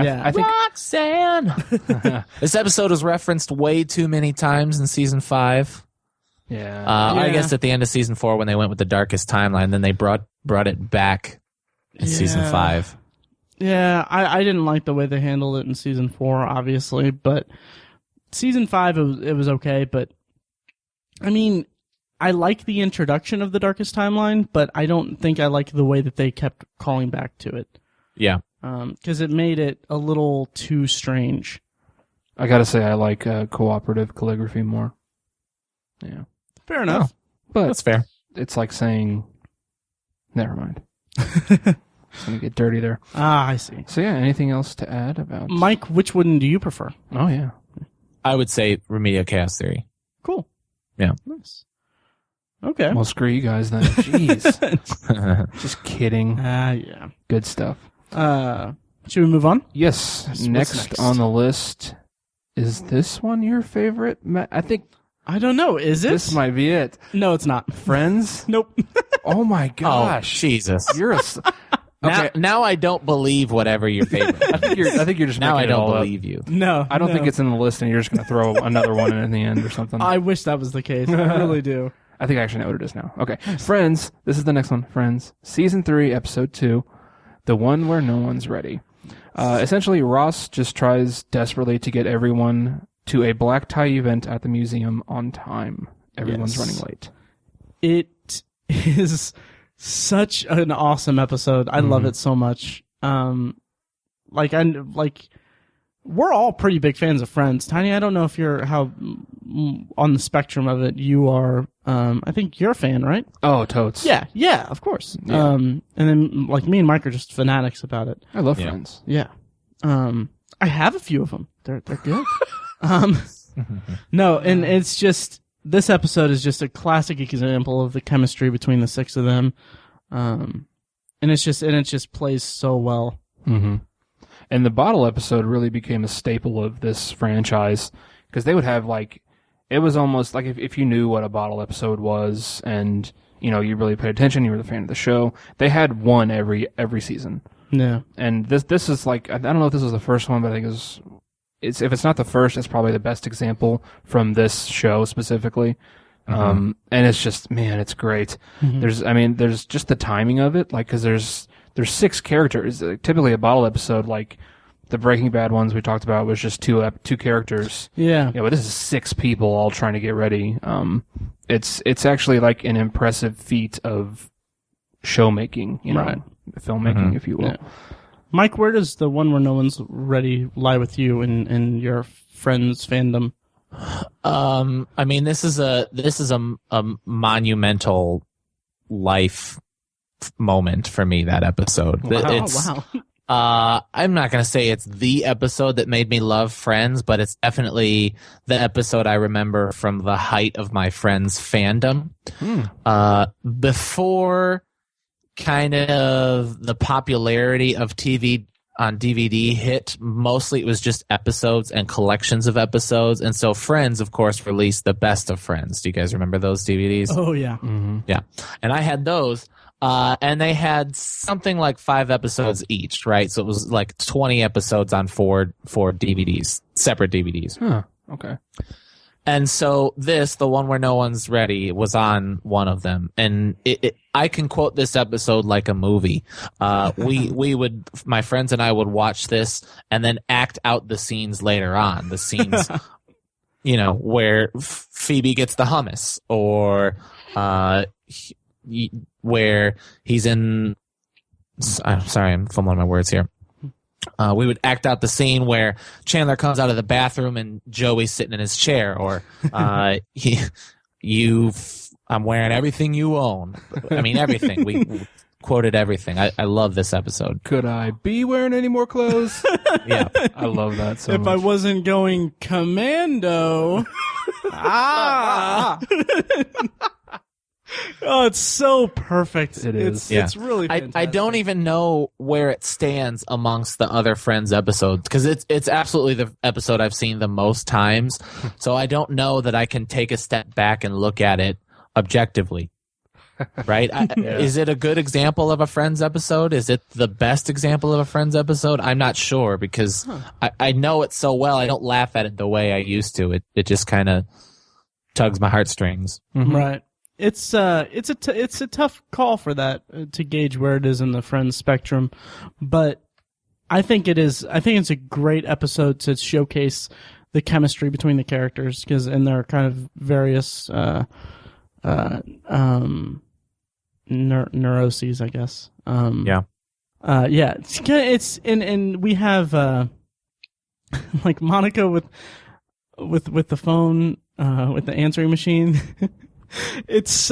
Yeah. I think Roxanne. This episode was referenced way too many times in season 5. Yeah. I guess at the end of season 4 when they went with the darkest timeline, then they brought it back in season 5. Yeah, I didn't like the way they handled it in season 4, obviously, but season 5 it was okay. But I mean, I like the introduction of the darkest timeline, but I don't think I like the way that they kept calling back to it. Yeah, because it made it a little too strange. I gotta say, I like cooperative calligraphy more. Yeah. Fair enough. But that's fair. It's like saying, never mind. It's going to get dirty there. Ah, I see. So yeah, anything else to add about... Mike, which one do you prefer? Oh, yeah. I would say Remedial Chaos Theory. Cool. Yeah. Nice. Okay. Well, screw you guys then. Jeez. Just kidding. Yeah. Good stuff. Should we move on? Yes. Next on the list, is this one your favorite? I think... I don't know. Is it? This might be it. No, it's not. Friends? Nope. Oh my gosh. Oh, Jesus. You're a... Okay. Now I don't believe whatever your favorite. I think you're just now making I don't it all believe you. No, I don't think it's in the list, and you're just going to throw another one in the end or something. I wish that was the case. I really do. I think I actually know what it is now. Okay, Friends. This is the next one. Friends, season 3, episode 2, the one where no one's ready. Essentially, Ross just tries desperately to get everyone to a black tie event at the museum on time. Everyone's running late. It is such an awesome episode. I love it so much. We're all pretty big fans of Friends. Tiny, I don't know if you're on the spectrum of it. You are. I think you're a fan, right? Oh, totes. Yeah, of course. Yeah. And then like me and Mike are just fanatics about it. I love Friends. Yeah. I have a few of them. They're good. No, and it's just. This episode is just a classic example of the chemistry between the 6 of them, and it just plays so well. Mm-hmm. And the bottle episode really became a staple of this franchise because they would have it was almost like if you knew what a bottle episode was, and you really paid attention, you were the fan of the show. They had one every season. Yeah, and this is I don't know if this was the first one, but I think if it's not the first, it's probably the best example from this show specifically. And it's just, man, it's great. Mm-hmm. There's just the timing of it, because there's 6 characters. Typically a bottle episode, like the Breaking Bad ones we talked about, was just two characters. Yeah. Yeah, but this is 6 people all trying to get ready. It's actually like an impressive feat of show making, right. Filmmaking, if you will. Yeah. Mike, where does the one where no one's ready lie with you in your Friends fandom? This is a monumental life moment for me, that episode. Wow. I'm not going to say it's the episode that made me love Friends, but it's definitely the episode I remember from the height of my Friends fandom. Before kind of the popularity of TV on DVD hit, mostly it was just episodes and collections of episodes. And so Friends, of course, released the best of Friends. Do you guys remember those DVDs? Oh, yeah. Mm-hmm. Yeah. And I had those. And they had something like 5 episodes each, right? So it was like 20 episodes on 4 DVDs, separate DVDs. Huh. Okay. And so the one where no one's ready, was on one of them. And I can quote this episode like a movie. My friends and I would watch this and then act out the scenes later on. The scenes, where Phoebe gets the hummus, or, where he's in, I'm sorry, I'm fumbling my words here. We would act out the scene where Chandler comes out of the bathroom and Joey's sitting in his chair, or I'm wearing everything you own. Everything. We quoted everything. I love this episode. Could I be wearing any more clothes? Yeah. I love that so much. If I wasn't going commando. Oh, it's so perfect. It is. It's really fantastic. I don't even know where it stands amongst the other Friends episodes, because it's absolutely the episode I've seen the most times. So I don't know that I can take a step back and look at it objectively. right? Is it a good example of a Friends episode? Is it the best example of a Friends episode? I'm not sure because I know it so well. I don't laugh at it the way I used to. It just kind of tugs my heartstrings. Mm-hmm. Right. It's a tough call for that to gauge where it is in the Friends spectrum, but I think it is. I think it's a great episode to showcase the chemistry between the characters because in their kind of various neuroses, I guess. Yeah. It's and we have like Monica with the phone with the answering machine. It's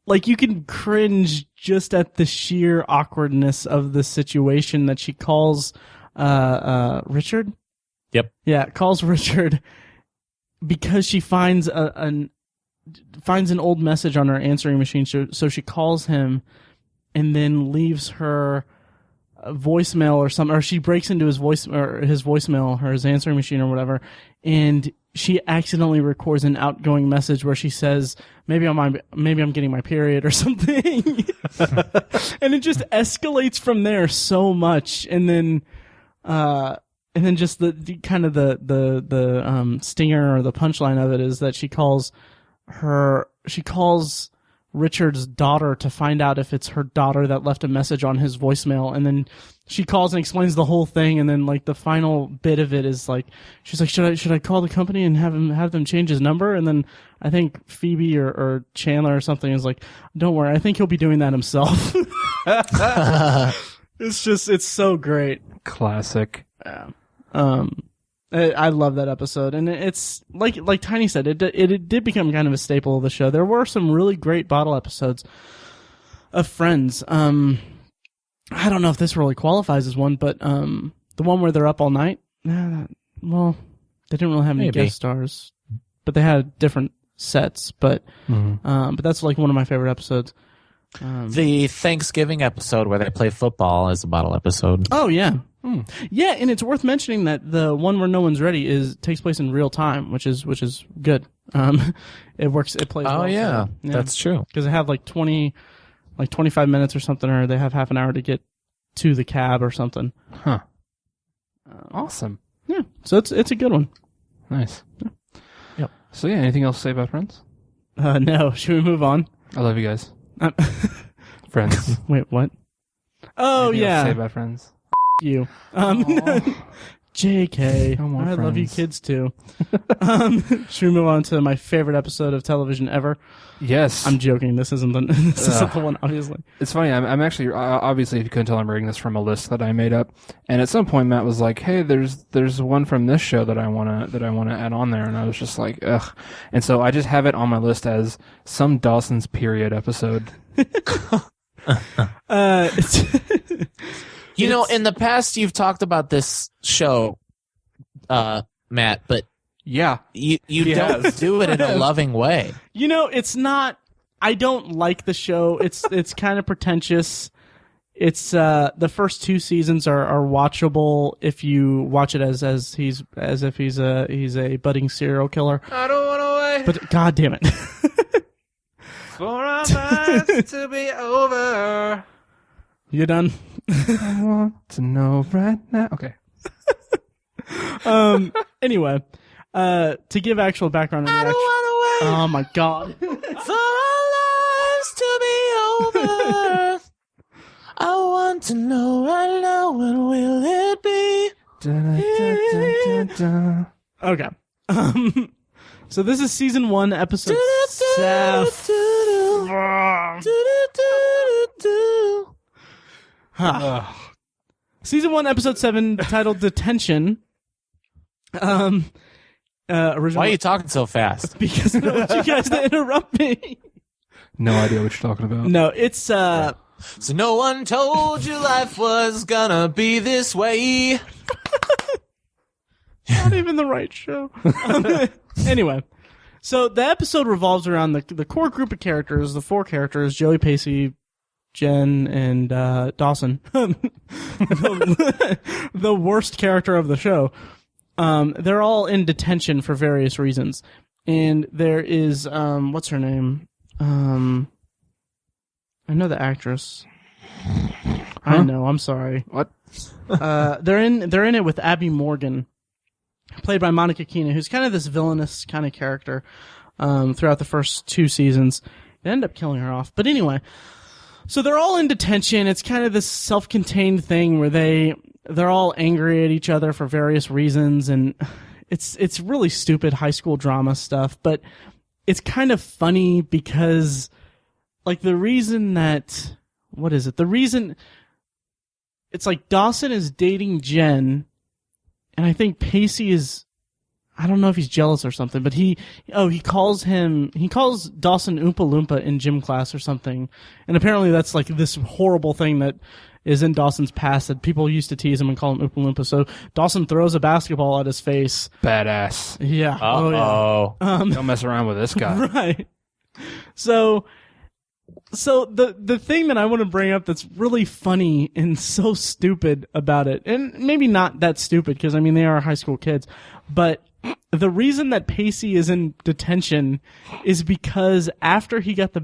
like you can cringe just at the sheer awkwardness of the situation that she calls Richard. Yep. Yeah, calls Richard because she finds an old message on her answering machine. So she calls him and then leaves her a voicemail or something, or she breaks into his voicemail or his answering machine or whatever, and she accidentally records an outgoing message where she says, maybe I'm getting my period or something. And it just escalates from there so much. And then just the kind of the stinger or the punchline of it is that she calls Richard's daughter to find out if it's her daughter that left a message on his voicemail, and then she calls and explains the whole thing, and then like the final bit of it is like she's like, should I call the company and have them change his number? And then I think Phoebe or Chandler or something is like, don't worry, I think he'll be doing that himself. It's so great. Classic. Yeah. I love that episode, and it's like Tiny said, it did become kind of a staple of the show. There were some really great bottle episodes of Friends. I don't know if this really qualifies as one, but the one where they're up all night. Well, they didn't really have any guest stars, but they had different sets. But that's like one of my favorite episodes. The Thanksgiving episode where they play football is a bottle episode. Oh yeah. Yeah, and it's worth mentioning that the one where no one's ready takes place in real time, which is good. It works. It plays. Oh well, yeah, so, that's true. Because they have like 25 minutes or something, or they have half an hour to get to the cab or something. Huh. Awesome. Yeah. So it's a good one. Nice. Yeah. Yep. So yeah, anything else to say about Friends? No. Should we move on? I love you guys. Friends. Wait, what? Oh anything yeah. Else to say about Friends? You. JK. I love you kids too. Should we move on to my favorite episode of television ever? Yes. I'm joking. This isn't the one, obviously. It's funny. I'm actually, obviously, if you couldn't tell, I'm reading this from a list that I made up. And at some point, Matt was like, "Hey, there's one from this show that I wanna add on there." And I was just like, "Ugh." And so I just have it on my list as some Dawson's period episode. You know, in the past, you've talked about this show, Matt, but yeah, you don't do it in a loving way. You know, it's not. I don't like the show. It's kind of pretentious. It's the first two seasons are watchable if you watch it as if he's a budding serial killer. I don't want to wait. But God damn it, for our lives to be over. You done? I want to know right now. Okay. Anyway, to give actual background on the oh my God. For our lives to be over. I want to know right now, when will it be? Okay. So this is season 1, episode 7. Season 1, episode 7, titled Detention. Why are you talking so fast? Because I don't want you guys to interrupt me. No idea what you're talking about. No, it's So no one told you life was gonna be this way. Not even the right show. Anyway, so the episode revolves around the core group of characters, the 4 characters, Joey Pacey, Jen, and Dawson. The worst character of the show. They're all in detention for various reasons. And there is, what's her name? I know the actress. I know. I'm sorry. What? They're in it with Abby Morgan, played by Monica Keena, who's kind of this villainous kind of character throughout the first 2 seasons. They end up killing her off. But anyway, so they're all in detention. It's kind of this self-contained thing where they're all angry at each other for various reasons, and it's really stupid high school drama stuff, but it's kind of funny because, like, the reason that, what is it? The reason, it's like Dawson is dating Jen, and I think Pacey is, I don't know if he's jealous or something, but he calls Dawson Oompa Loompa in gym class or something. And apparently that's like this horrible thing that is in Dawson's past that people used to tease him and call him Oompa Loompa. So Dawson throws a basketball at his face. Badass. Yeah. Uh-oh. Oh, yeah. Don't mess around with this guy. Right. So the thing that I want to bring up that's really funny and so stupid about it, and maybe not that stupid because, I mean, they are high school kids, but the reason that Pacey is in detention is because after he got the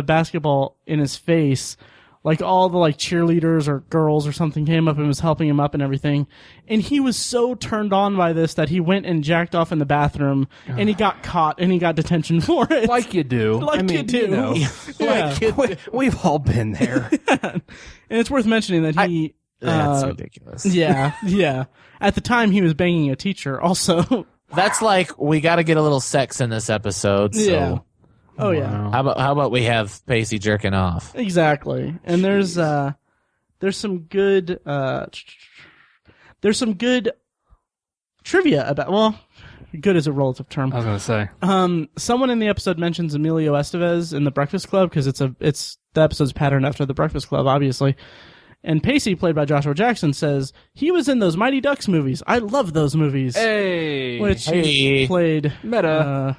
basketball in his face, like all the like cheerleaders or girls or something came up and was helping him up and everything, and he was so turned on by this that he went and jacked off in the bathroom, and he got caught and he got detention for it. Like you do. You do. You know, Yeah. We've all been there. And it's worth mentioning that he... That's ridiculous. Yeah. At the time, he was banging a teacher also. That's like, we got to get a little sex in this episode. So. Yeah. Oh, yeah. How about we have Pacey jerking off? Exactly. And there's some good trivia about, well, good is a relative term. I was going to say. Someone in the episode mentions Emilio Estevez in The Breakfast Club because it's the episode's patterned after The Breakfast Club, obviously. And Pacey, played by Joshua Jackson, says he was in those Mighty Ducks movies. I love those movies. Hey. Which he played Meta.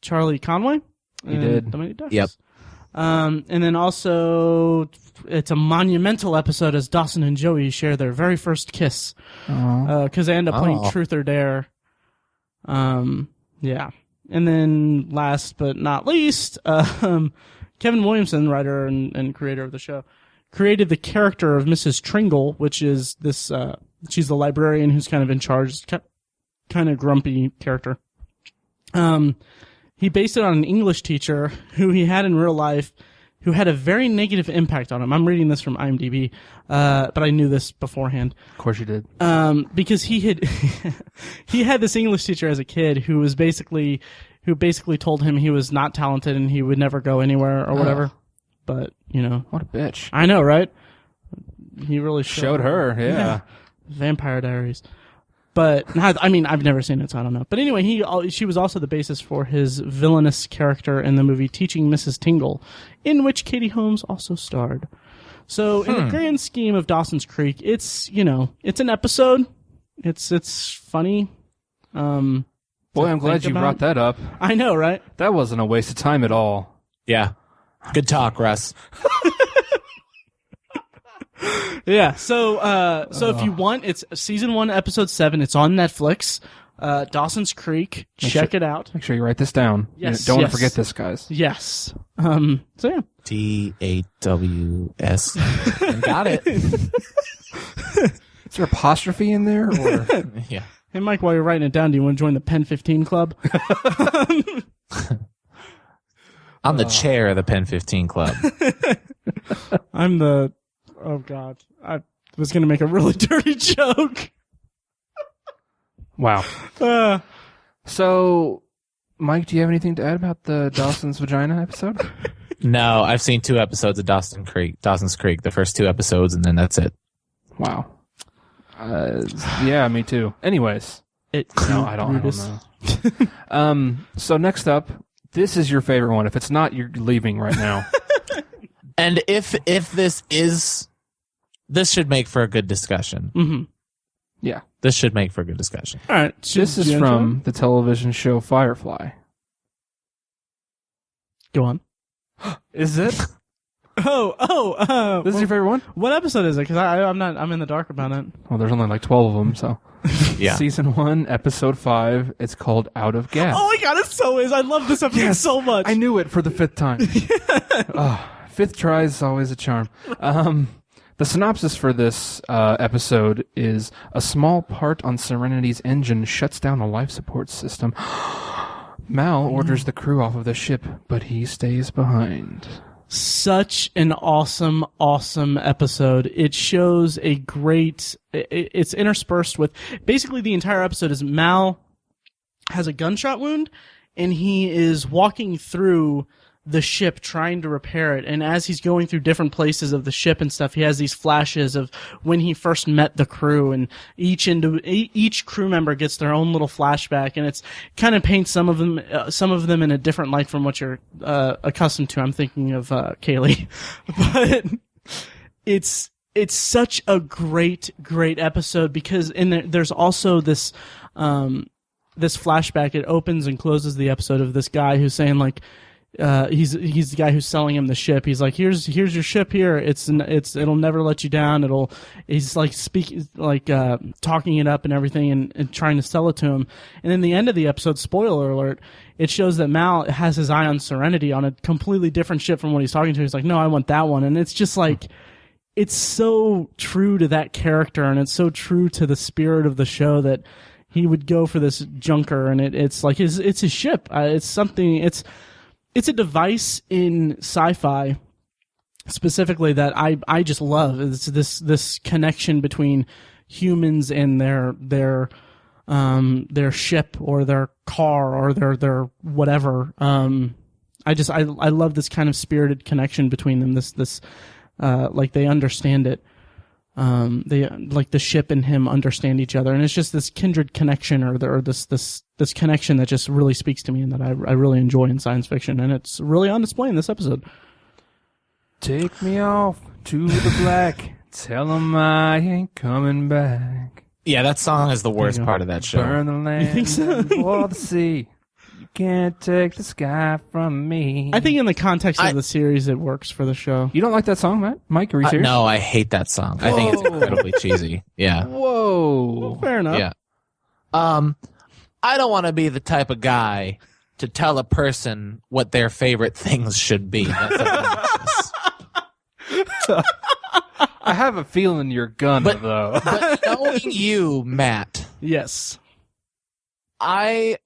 Charlie Conway. He did. The Mighty Ducks. Yep. And then also, it's a monumental episode as Dawson and Joey share their very first kiss. Because they end up playing Truth or Dare. Yeah. And then last but not least, Kevin Williamson, writer and creator of the show, created the character of Mrs. Tringle, which is this, she's the librarian who's kind of in charge, kind of grumpy character. He based it on an English teacher who he had in real life who had a very negative impact on him. I'm reading this from IMDb, but I knew this beforehand. Of course you did. Because he had this English teacher as a kid who basically told him he was not talented and he would never go anywhere or whatever. But, you know. What a bitch. I know, right? He really showed her, yeah. Vampire Diaries. But, I mean, I've never seen it, so I don't know. But anyway, she was also the basis for his villainous character in the movie Teaching Mrs. Tingle, in which Katie Holmes also starred. So, in the grand scheme of Dawson's Creek, it's an episode. It's funny. Boy, I'm glad you brought that up. I know, right? That wasn't a waste of time at all. Yeah. Good talk, Russ. Yeah, so if you want, it's season 1, episode 7. It's on Netflix. Dawson's Creek. Check it out. Make sure you write this down. Yes, don't want to forget this, guys. Yes. So yeah. TAWS. Got it. Is there apostrophe in there? Or? Yeah. Hey, Mike, while you're writing it down, do you want to join the Pen 15 Club? I'm the chair of the Pen 15 Club. I'm the... Oh, God. I was going to make a really dirty joke. Wow. So, Mike, do you have anything to add about the Dawson's Vagina episode? No, I've seen 2 episodes of Dawson's Creek, the first 2 episodes, and then that's it. Wow. Yeah, me too. Anyways. No, I don't know. So next up, this is your favorite one. If it's not, you're leaving right now. And if this should make for a good discussion. Mm-hmm. Yeah. This should make for a good discussion. All right. This is from the television show Firefly. Go on. Is it? This is your favorite one? What episode is it? Because I'm in the dark about it. Well, there's only like 12 of them, so. Yeah. Season 1, episode 5. It's called Out of Gas. Oh my God, it so is. I love this episode so much. I knew it for the 5th time. Fifth try is always a charm. The synopsis for this episode is: a small part on Serenity's engine shuts down a life support system. Mal orders the crew off of the ship, but he stays behind. Such an awesome episode. It shows a great... It's interspersed with... Basically, the entire episode is Mal has a gunshot wound, and he is walking through the ship trying to repair it. And as he's going through different places of the ship and stuff, he has these flashes of when he first met the crew, and each crew member gets their own little flashback, and it's kind of paints some of them in a different light from what you're accustomed to. I'm thinking of Kaylee. But it's such a great episode, because there's also this flashback. It opens and closes the episode of this guy who's saying, like, he's the guy who's selling him the ship. He's like, here's your ship here. It'll never let you down. He's like talking it up and everything, and trying to sell it to him. And in the end of the episode, spoiler alert, it shows that Mal has his eye on Serenity on a completely different ship from what he's talking to. He's like, no, I want that one. And it's just like, it's so true to that character, and it's so true to the spirit of the show that he would go for this junker, and it's like it's his ship. It's a device in sci-fi specifically that I just love. It's this connection between humans and their ship or their car or their whatever. I love this kind of spirited connection between them. This like they understand it. They, like, the ship and him understand each other, and it's just this kindred connection, or this connection that just really speaks to me, and that I really enjoy in science fiction, and it's really on display in this episode. Take me off to the black, tell them I ain't coming back. Yeah, that song is the worst part of that show. Burn the land, you think so? for the sea. You can't take the sky from me. I think in the context of the series, it works for the show. You don't like that song, Matt? Mike, are you serious? No, I hate that song. Whoa. I think it's incredibly cheesy. Yeah. Whoa. Well, fair enough. Yeah. I don't want to be the type of guy to tell a person what their favorite things should be. That's I have a feeling you're gonna, though. But knowing you, Matt. Yes. I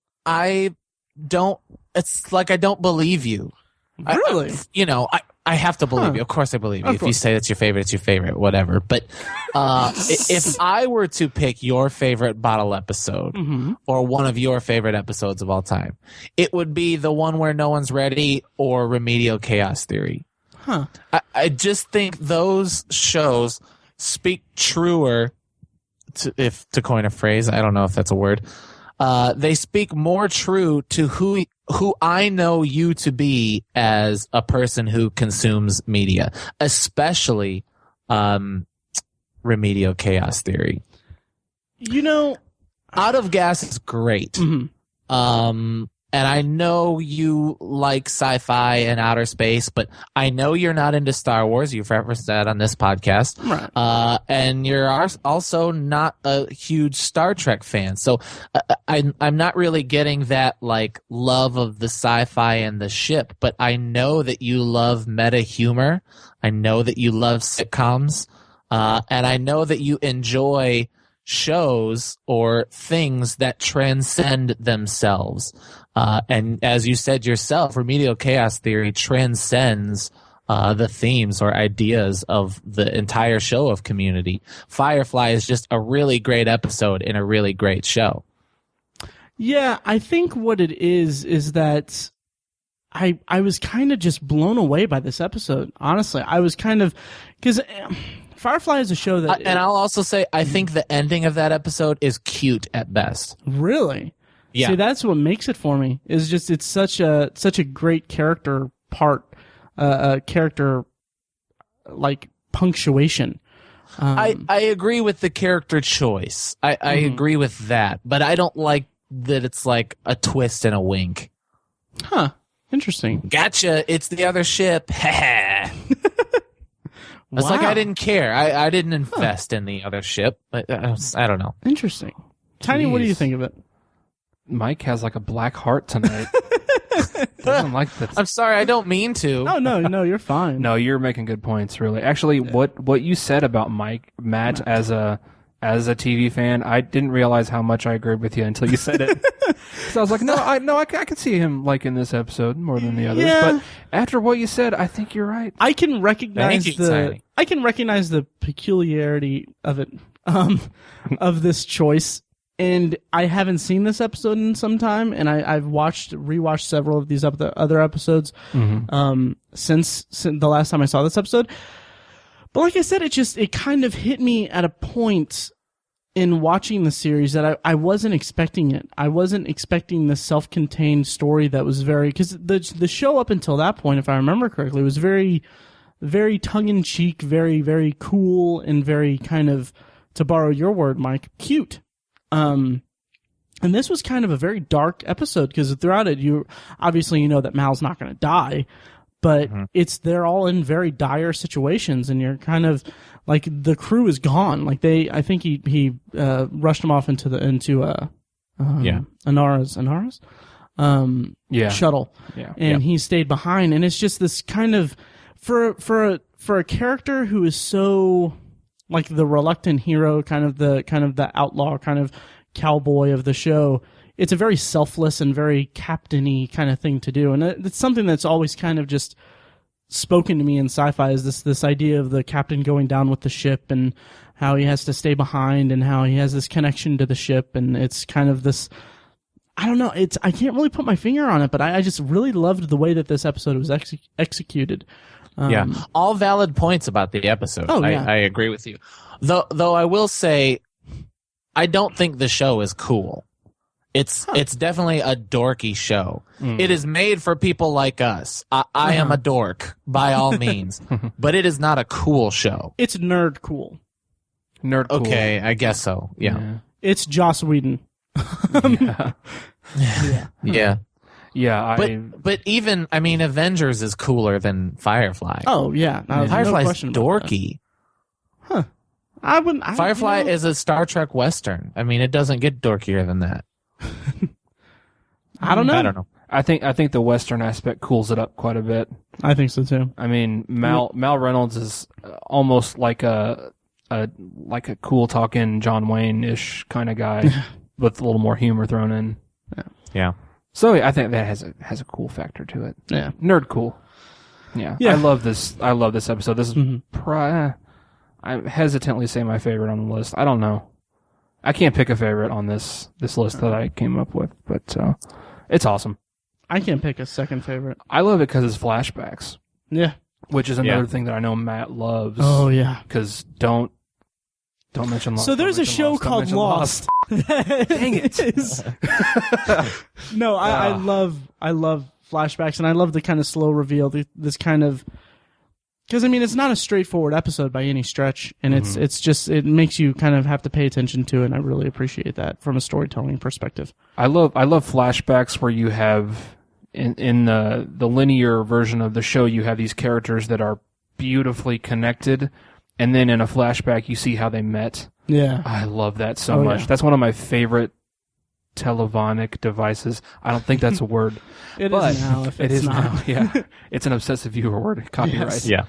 don't. It's like I don't believe you. Really? I have to believe you. Of course I believe you. If you say that's your favorite, it's your favorite, whatever. But if I were to pick your favorite bottle episode, or one of your favorite episodes of all time, it would be the one where no one's ready, or Remedial Chaos Theory. Huh. I just think those shows speak truer, to coin a phrase, I don't know if that's a word, they speak more true to who I know you to be as a person who consumes media, especially Remedial Chaos Theory. Out of Gas is great. And I know you like sci-fi and outer space, but I know you're not into Star Wars. You've referenced that on this podcast. Right. And you're also not a huge Star Trek fan. So I'm not really getting that, like, love of the sci-fi and the ship, but I know that you love meta humor. I know that you love sitcoms. And I know that you enjoy shows or things that transcend themselves. And as you said yourself, Remedial Chaos Theory transcends the themes or ideas of the entire show of Community. Firefly is just a really great episode in a really great show. Yeah, I think what it is that I was kind of just blown away by this episode. Honestly, I was kind of, because Firefly is a show that... and I'll also say, I think the ending of that episode is cute at best. Really? Yeah. See, that's what makes it for me. Is just it's such a great character part, character like punctuation. I agree with the character choice. I agree with that, but I don't like that it's like a twist and a wink. Huh. Interesting. Gotcha. It's the other ship. It's Wow. like I didn't care. I didn't invest in the other ship. I don't know. Interesting. Tiny, what do you think of it? Mike has like a black heart tonight. Doesn't like that. I'm sorry, I don't mean to. No, you're fine. No, you're making good points. Really, actually, what you said about Matt as a TV fan, I didn't realize how much I agreed with you until you said it. So I was like, I can see him liking this episode more than the others. Yeah. But after what you said, I think you're right. I can recognize the peculiarity of it, of this choice. And I haven't seen this episode in some time, and I've rewatched several of these other episodes since the last time I saw this episode. But like I said, it kind of hit me at a point in watching the series that I wasn't expecting it. I wasn't expecting the self-contained story that was because the show up until that point, if I remember correctly, was very, very tongue-in-cheek, very, very cool, and very kind of, to borrow your word, Mike, cute. And this was kind of a very dark episode because throughout it, you know that Mal's not going to die, but they're all in very dire situations, and you're kind of like the crew is gone. Like I think he rushed them off into Anara's shuttle, and he stayed behind, and it's just this kind of for a character who is so like the reluctant hero, kind of the outlaw, kind of cowboy of the show. It's a very selfless and very captain-y kind of thing to do, and it's something that's always kind of just spoken to me in sci-fi, is this idea of the captain going down with the ship and how he has to stay behind and how he has this connection to the ship, and it's kind of this. I don't know. I can't really put my finger on it, but I just really loved the way that this episode was executed. All valid points about the episode. Oh, yeah. I agree with you. Though I will say, I don't think the show is cool. It's definitely a dorky show. It is made for people like us. I am a dork, by all means, but it is not a cool show. It's nerd cool. Nerd cool. Okay, I guess so. Yeah. It's Joss Whedon. Yeah. Yeah, but even, I mean, Avengers is cooler than Firefly. Oh, yeah. Firefly's dorky. Huh. Firefly is a Star Trek Western. I mean, it doesn't get dorkier than that. I don't know. I don't know. I think the Western aspect cools it up quite a bit. I think so too. I mean, Mal Reynolds is almost like a cool talking John Wayne-ish kind of guy with a little more humor thrown in. Yeah. So I think that has a cool factor to it. Yeah. Nerd cool. Yeah. I love this episode. This is I hesitantly say my favorite on the list. I don't know. I can't pick a favorite on this list that I came up with, but it's awesome. I can't pick a second favorite. I love it because it's flashbacks. Yeah. Which is another thing that I know Matt loves. Oh, yeah. Because don't mention Lost. So there's a show called Lost. Dang it. No, I love flashbacks, and I love the kind of slow reveal, this kind of... Because, I mean, it's not a straightforward episode by any stretch, and it's just, it makes you kind of have to pay attention to it, and I really appreciate that from a storytelling perspective. I love flashbacks where you have, in the linear version of the show, you have these characters that are beautifully connected, and then in a flashback, you see how they met. Yeah. I love that so much. Yeah. That's one of my favorite telephonic devices. I don't think that's a word. It is now. If it it's is not. now. Yeah, it's an obsessive viewer word. Copyright. Yes. Yeah.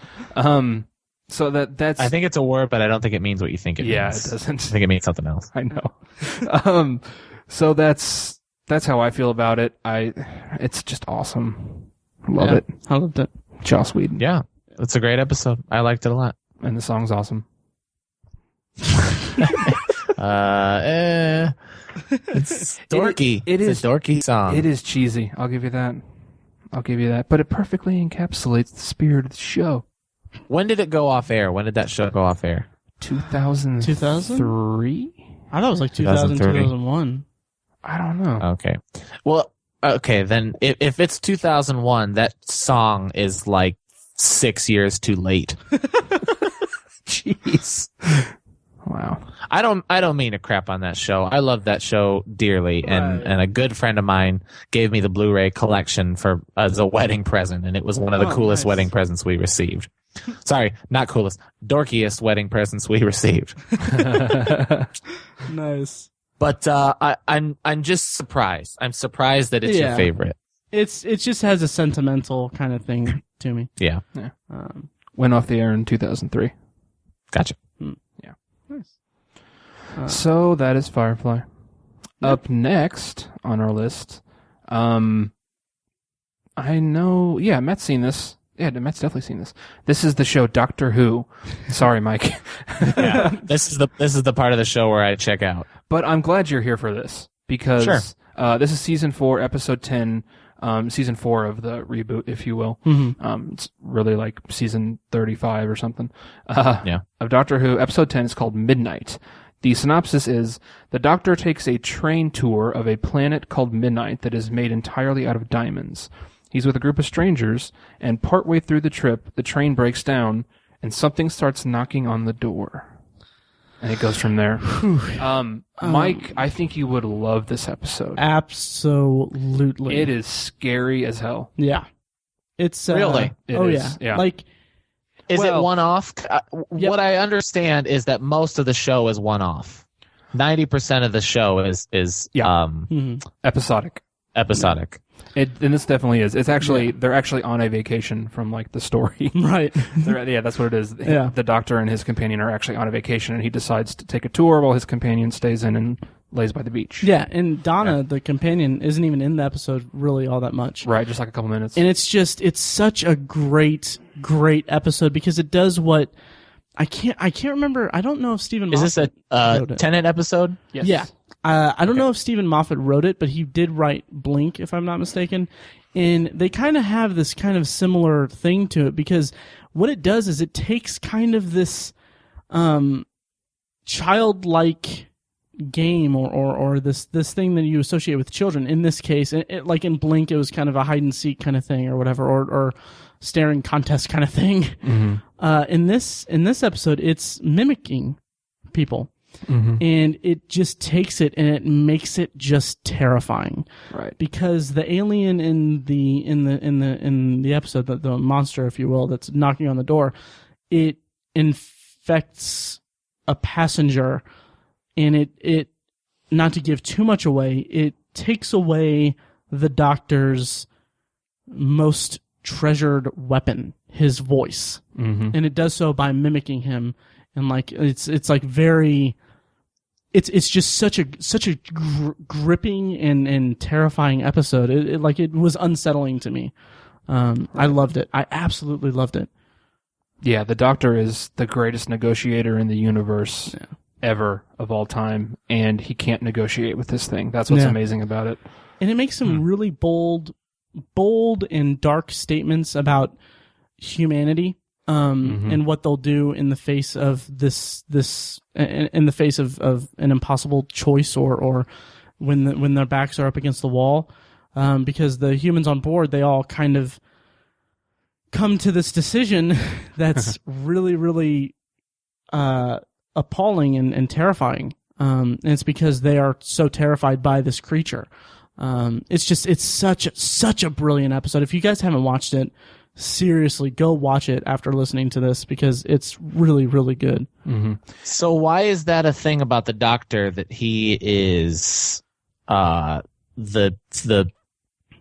So that's. I think it's a word, but I don't think it means what you think it means. Yeah, it doesn't. I think it means something else. I know. So that's how I feel about it. It's just awesome. Love it. I loved it. Joss Whedon. Yeah, it's a great episode. I liked it a lot. And the song's awesome. It's dorky. It's a dorky song. It is cheesy. I'll give you that. But it perfectly encapsulates the spirit of the show. When did it go off air? When did that show go off air? 2003? I thought it was like 2000, 2001. I don't know. Okay. Well, okay, then if it's 2001, that song is like 6 years too late. Jeez. Wow. I don't mean to crap on that show. I love that show dearly, and a good friend of mine gave me the Blu-ray collection as a wedding present, and it was one of the coolest wedding presents we received. Sorry, not coolest, dorkiest wedding presents we received. Nice. But I'm just surprised. I'm surprised that it's your favorite. It just has a sentimental kind of thing to me. Yeah. Went off the air in 2003. Gotcha. Yeah. Nice. So that is Firefly. Yeah. Up next on our list, I know. Yeah, Matt's seen this. Yeah, Matt's definitely seen this. This is the show Doctor Who. Sorry, Mike. Yeah. This is the part of the show where I check out. But I'm glad you're here for this because this is season 4, episode 10, season 4 of the reboot, if you will. Mm-hmm. It's really like season 35 or something. Yeah. Of Doctor Who. Episode 10 is called Midnight. The synopsis is, the Doctor takes a train tour of a planet called Midnight that is made entirely out of diamonds. He's with a group of strangers, and partway through the trip, the train breaks down, and something starts knocking on the door. And it goes from there. Mike, I think you would love this episode. Absolutely. It is scary as hell. Yeah. It's Really? It oh is, yeah. yeah. Like, Is well, it one-off? Yep. What I understand is that most of the show is one-off. 90% of the show is Episodic. episodic. And this definitely is. It's actually they're actually on a vacation from like the story. right. Yeah, that's what it is. Yeah. The Doctor and his companion are actually on a vacation, and he decides to take a tour while his companion stays in and lays by the beach. Yeah, and Donna, the companion, isn't even in the episode really all that much. Right, just like a couple minutes. And it's such a great episode because it does what I can't remember. I don't know if Stephen Moffat Is this a Tenet episode? Yes. Yeah. I don't know if Stephen Moffat wrote it, but he did write Blink, if I'm not mistaken. And they kind of have this kind of similar thing to it because what it does is it takes kind of this childlike game or this thing that you associate with children. In this case, like in Blink, it was kind of a hide and seek kind of thing or whatever, or staring contest kind of thing. Mm-hmm. In this episode, it's mimicking people. Mm-hmm. And it just takes it and it makes it just terrifying. Right. Because the alien in the episode, the monster, if you will, that's knocking on the door, it infects a passenger, and it not to give too much away, it takes away the Doctor's most treasured weapon, his voice. Mm-hmm. And it does so by mimicking him, and like it's like very. It's just such a gripping and terrifying episode. It was unsettling to me. Right. I loved it. I absolutely loved it. Yeah, the Doctor is the greatest negotiator in the universe ever of all time, and he can't negotiate with this thing. That's what's amazing about it. And it makes some really bold and dark statements about humanity. And what they'll do in the face of this in the face of an impossible choice or when their backs are up against the wall, because the humans on board, they all kind of come to this decision that's really, really appalling and terrifying. And it's because they are so terrified by this creature. It's such a brilliant episode. If you guys haven't watched it, seriously, go watch it after listening to this because it's really, really good. Mm-hmm. So why is that a thing about the Doctor that he is the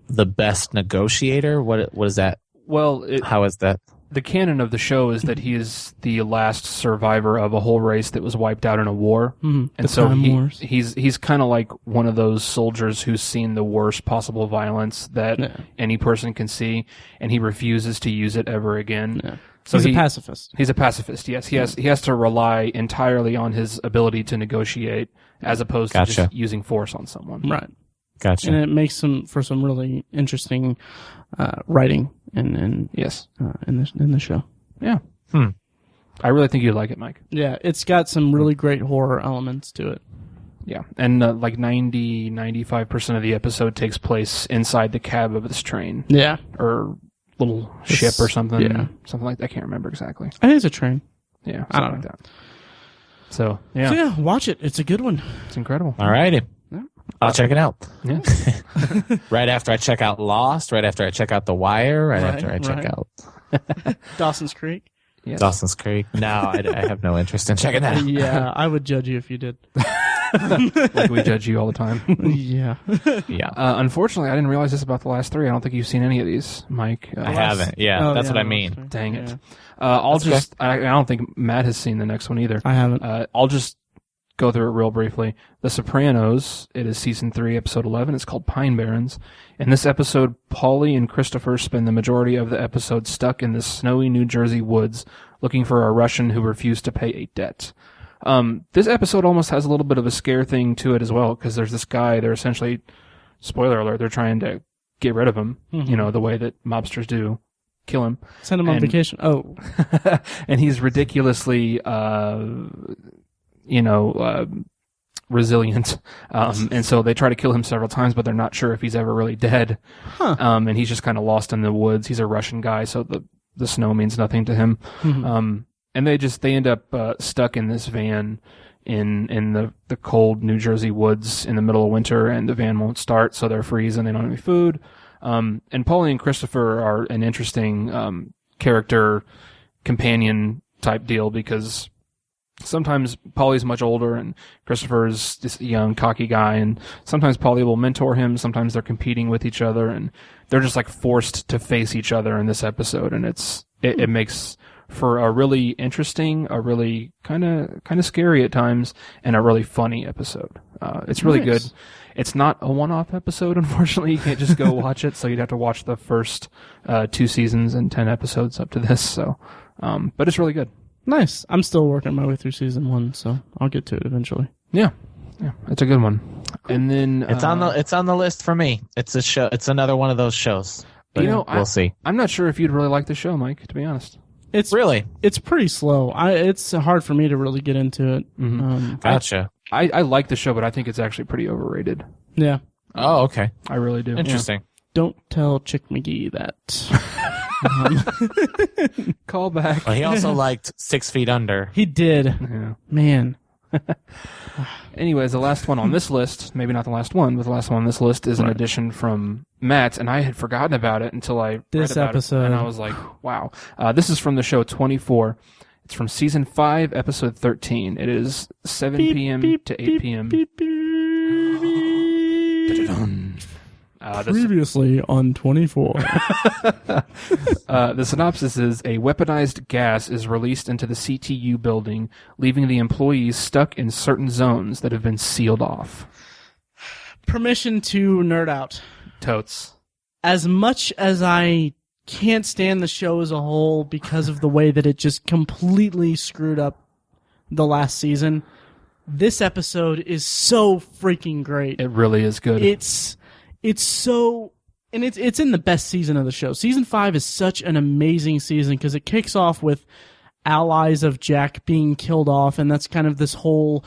best negotiator? What is that? Well, how is that? The canon of the show is that he is the last survivor of a whole race that was wiped out in a war, and so he's kind of like one of those soldiers who's seen the worst possible violence that any person can see, and he refuses to use it ever again. Yeah. So he's a pacifist. He's a pacifist. Yes, he has to rely entirely on his ability to negotiate, as opposed to just using force on someone. Right. Gotcha. And it makes for some really interesting writing in the show. Yeah. I really think you'd like it, Mike. Yeah, it's got some really great horror elements to it. Yeah, and like 95% of the episode takes place inside the cab of this train. Yeah. Or little ship or something. Yeah. Something like that. I can't remember exactly. I think it's a train. Yeah, I don't know. like that. So, yeah. So, yeah, watch it. It's a good one. It's incredible. All righty. Yeah. I'll check it out. Yeah. Right after I check out Lost, right after I check out The Wire, after I check out Dawson's Creek. Yes. Dawson's Creek. No, I have no interest in checking that out. Yeah, I would judge you if you did. Like we judge you all the time. Yeah. Yeah. Unfortunately, I didn't realize this about the last three. I don't think you've seen any of these, Mike. I haven't. Yeah, that's what I mean. Dang it. Yeah. I don't think Matt has seen the next one either. I haven't. I'll just go through it real briefly. The Sopranos, it is season 3, episode 11. It's called Pine Barrens. In this episode, Paulie and Christopher spend the majority of the episode stuck in the snowy New Jersey woods looking for a Russian who refused to pay a debt. This episode almost has a little bit of a scare thing to it as well, because there's this guy, they're essentially, spoiler alert, they're trying to get rid of him, the way that mobsters do. Kill him. Send him on vacation. Oh. And he's ridiculously, resilient. And so they try to kill him several times, but they're not sure if he's ever really dead. Huh. And he's just kind of lost in the woods. He's a Russian guy, so the snow means nothing to him. And they end up stuck in this van in the cold New Jersey woods in the middle of winter, and the van won't start, so they're freezing. They don't have any food. And Paulie and Christopher are an interesting character companion type deal, because sometimes Paulie's much older and Christopher's this young, cocky guy, and sometimes Paulie will mentor him, sometimes they're competing with each other, and they're just like forced to face each other in this episode, and it makes for a really interesting, a really kind of scary at times, and a really funny episode. It's really good. It's not a one-off episode, unfortunately. You can't just go watch it, so you'd have to watch the first 2 seasons and 10 episodes up to this. So, but it's really good. Nice. I'm still working my way through season 1, so I'll get to it eventually. Yeah, it's a good one. Cool. And then it's on the list for me. It's a show. It's another one of those shows. But we'll see. I'm not sure if you'd really like the show, Mike. To be honest, it's pretty slow. It's hard for me to really get into it. Mm-hmm. Gotcha. I like the show, but I think it's actually pretty overrated. Yeah. Oh, okay. I really do. Interesting. Yeah. Don't tell Chick McGee that. Call back. Well, he also liked 6 Feet Under. He did. Yeah. Man. Anyways, the last one on this list, maybe not the last one, but the last one on this list is an addition from Matt, and I had forgotten about it until I read about episode. it, and I was like, wow. This is from the show 24. It's from season 5, episode 13. It is 7 p.m. to 8 p.m. Previously on 24. The synopsis is: a weaponized gas is released into the CTU building, leaving the employees stuck in certain zones that have been sealed off. Permission to nerd out. Totes. As much as I can't stand the show as a whole because of the way that it just completely screwed up the last season, this episode is so freaking great. It really is good. It's so, and it's in the best season of the show. Season 5 is such an amazing season because it kicks off with allies of Jack being killed off, and that's kind of this whole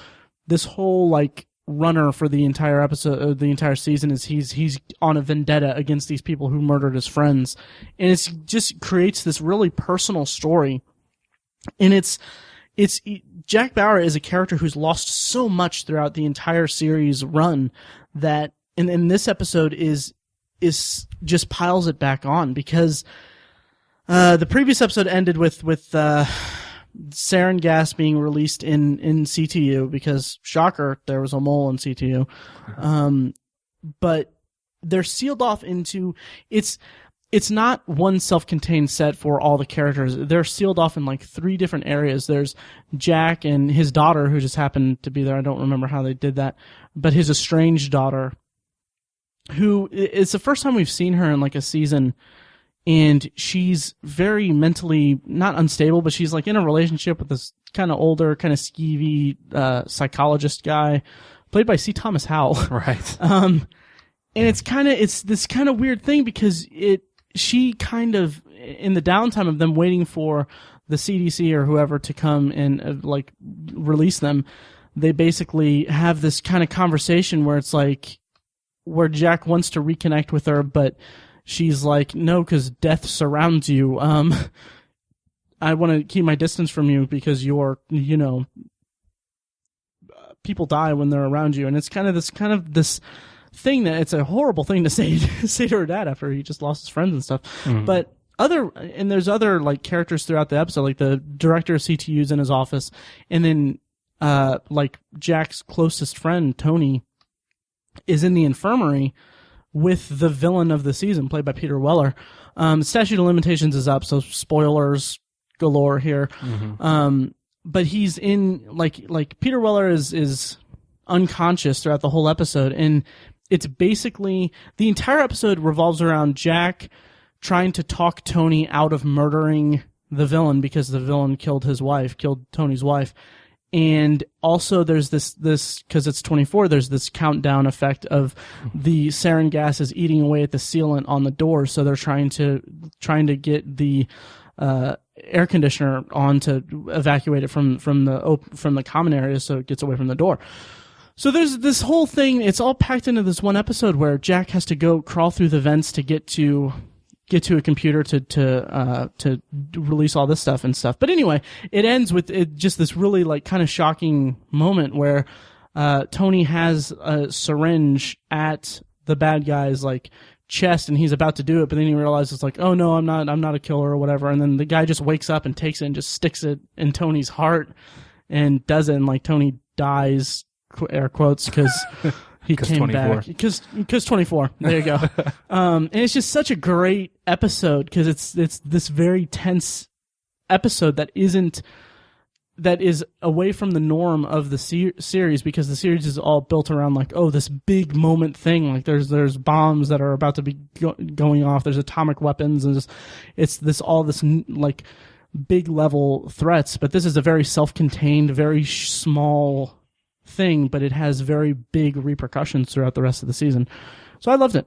like runner for the entire episode, the entire season is he's on a vendetta against these people who murdered his friends, and it's just creates this really personal story, and it's Jack Bauer is a character who's lost so much throughout the entire series run that. And this episode is just piles it back on because the previous episode ended with sarin gas being released in CTU because, shocker, there was a mole in CTU. But they're sealed off into it's not one self-contained set for all the characters. They're sealed off in like 3 different areas. There's Jack and his daughter who just happened to be there. I don't remember how they did that, but his estranged daughter, who it's the first time we've seen her in like a season, and she's very mentally not unstable, but she's like in a relationship with this kind of older, kind of skeevy psychologist guy, played by C. Thomas Howell. Right. And it's this kind of weird thing because she kind of in the downtime of them waiting for the CDC or whoever to come and like release them, they basically have this kind of conversation where it's like, where Jack wants to reconnect with her, but she's like, no, because death surrounds you. I want to keep my distance from you because you're, people die when they're around you. And it's kind of this thing that it's a horrible thing to say to her dad after he just lost his friends and stuff. Mm-hmm. But there's other like characters throughout the episode, like the director of CTU's in his office, and then like Jack's closest friend, Tony, is in the infirmary with the villain of the season, played by Peter Weller. Statute of Limitations is up, so spoilers galore here. But he's in, like Peter Weller is unconscious throughout the whole episode, and it's basically, the entire episode revolves around Jack trying to talk Tony out of murdering the villain because the villain killed Tony's wife. And also there's this, cause it's 24, there's this countdown effect of the sarin gas is eating away at the sealant on the door. So they're trying to get the, air conditioner on to evacuate it from the common area so it gets away from the door. So there's this whole thing, it's all packed into this one episode where Jack has to go crawl through the vents to get to a computer to release all this stuff and stuff. But anyway, it ends with just this really like kind of shocking moment where Tony has a syringe at the bad guy's like chest and he's about to do it, but then he realizes like, oh no, I'm not a killer or whatever. And then the guy just wakes up and takes it and just sticks it in Tony's heart and does it, and like Tony dies, air quotes, because he came 24. Back. Because 24. There you go. And it's just such a great episode because it's this very tense episode that is away from the norm of the series, because the series is all built around like, oh, this big moment thing. Like there's bombs that are about to be going off. There's atomic weapons, and it's all this like big level threats. But this is a very self-contained, very small thing, but it has very big repercussions throughout the rest of the season. So I loved it.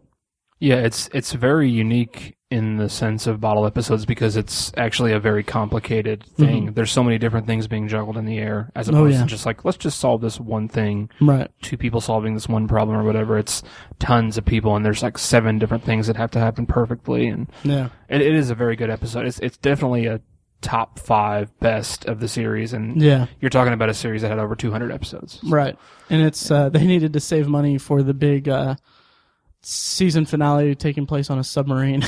Yeah, it's very unique in the sense of bottle episodes because it's actually a very complicated thing. Mm-hmm. There's so many different things being juggled in the air as opposed to just like, let's just solve this one thing. Right. 2 people solving this one problem or whatever. It's tons of people and there's like 7 different things that have to happen perfectly. And it is a very good episode. It's definitely a top 5 best of the series. And you're talking about a series that had over 200 episodes. Right. And it's, they needed to save money for the big, season finale taking place on a submarine. Do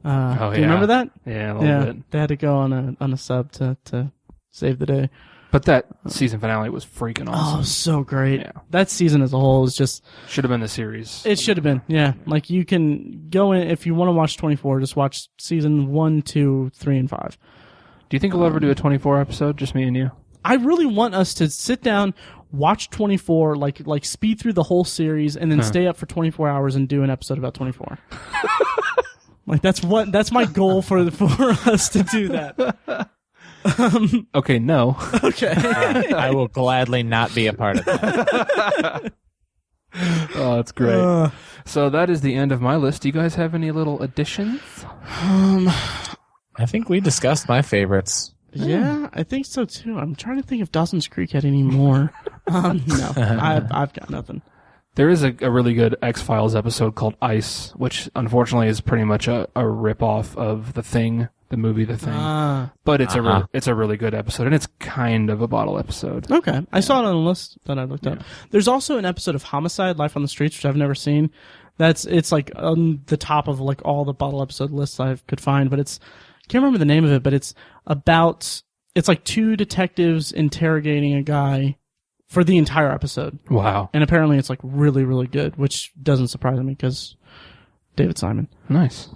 you remember that? Yeah, a little bit. They had to go on a sub to save the day. But that season finale was freaking awesome. Oh, so great. Yeah. That season as a whole is just... Should have been the series. It should have been, yeah. Like, you can go in, if you want to watch 24, just watch season 1, 2, 3, and 5. Do you think we'll ever do a 24 episode, just me and you? I really want us to sit down, watch 24, like speed through the whole series, and then stay up for 24 hours and do an episode about 24. Like that's my goal for us to do that. Okay, no. Okay. I will gladly not be a part of that. Oh, that's great. So that is the end of my list. Do you guys have any little additions? I think we discussed my favorites. Yeah, I think so too. I'm trying to think if Dawson's Creek had any more. No, I've got nothing. There is a really good X-Files episode called Ice, which unfortunately is pretty much a rip-off of The Thing, the movie The Thing. But it's a really good episode, and it's kind of a bottle episode. Okay. I saw it on a list that I looked up. There's also an episode of Homicide, Life on the Streets, which I've never seen. It's like on the top of like all the bottle episode lists I could find, but I can't remember the name of it, but it's like 2 detectives interrogating a guy for the entire episode. Wow. And apparently it's like really, really good, which doesn't surprise me because David Simon. Nice.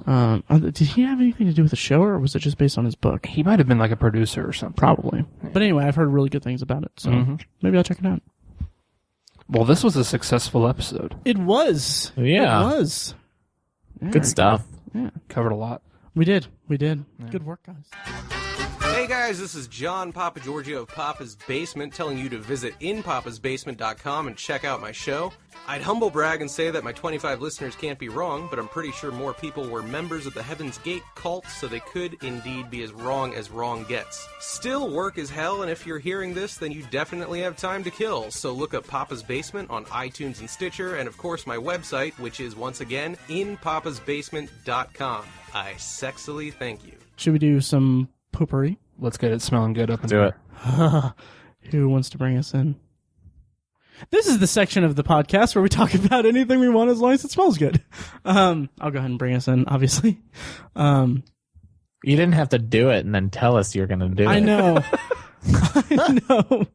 Did he have anything to do with the show, or was it just based on his book? He might have been like a producer or something. Probably. Yeah. But anyway, I've heard really good things about it, so maybe I'll check it out. Well, this was a successful episode. It was. Yeah. It was. Yeah. Good stuff. Yeah. Covered a lot. We did. Yeah. Good work, guys. Hey guys, this is John Papa Giorgio of Papa's Basement telling you to visit inpapasbasement.com and check out my show. I'd humble brag and say that my 25 listeners can't be wrong, but I'm pretty sure more people were members of the Heaven's Gate cult, so they could indeed be as wrong gets. Still, work is hell, and if you're hearing this, then you definitely have time to kill, so look up Papa's Basement on iTunes and Stitcher, and of course my website, which is, once again, inpapasbasement.com. I sexily thank you. Should we do some Potpourri? Let's get it smelling good up in Do here. it. Who wants to bring us in? This is the section of the podcast where we talk about anything we want as long as it smells good. I'll go ahead and bring us in, obviously. You didn't have to do it and then tell us you're going to do it. I know. I know.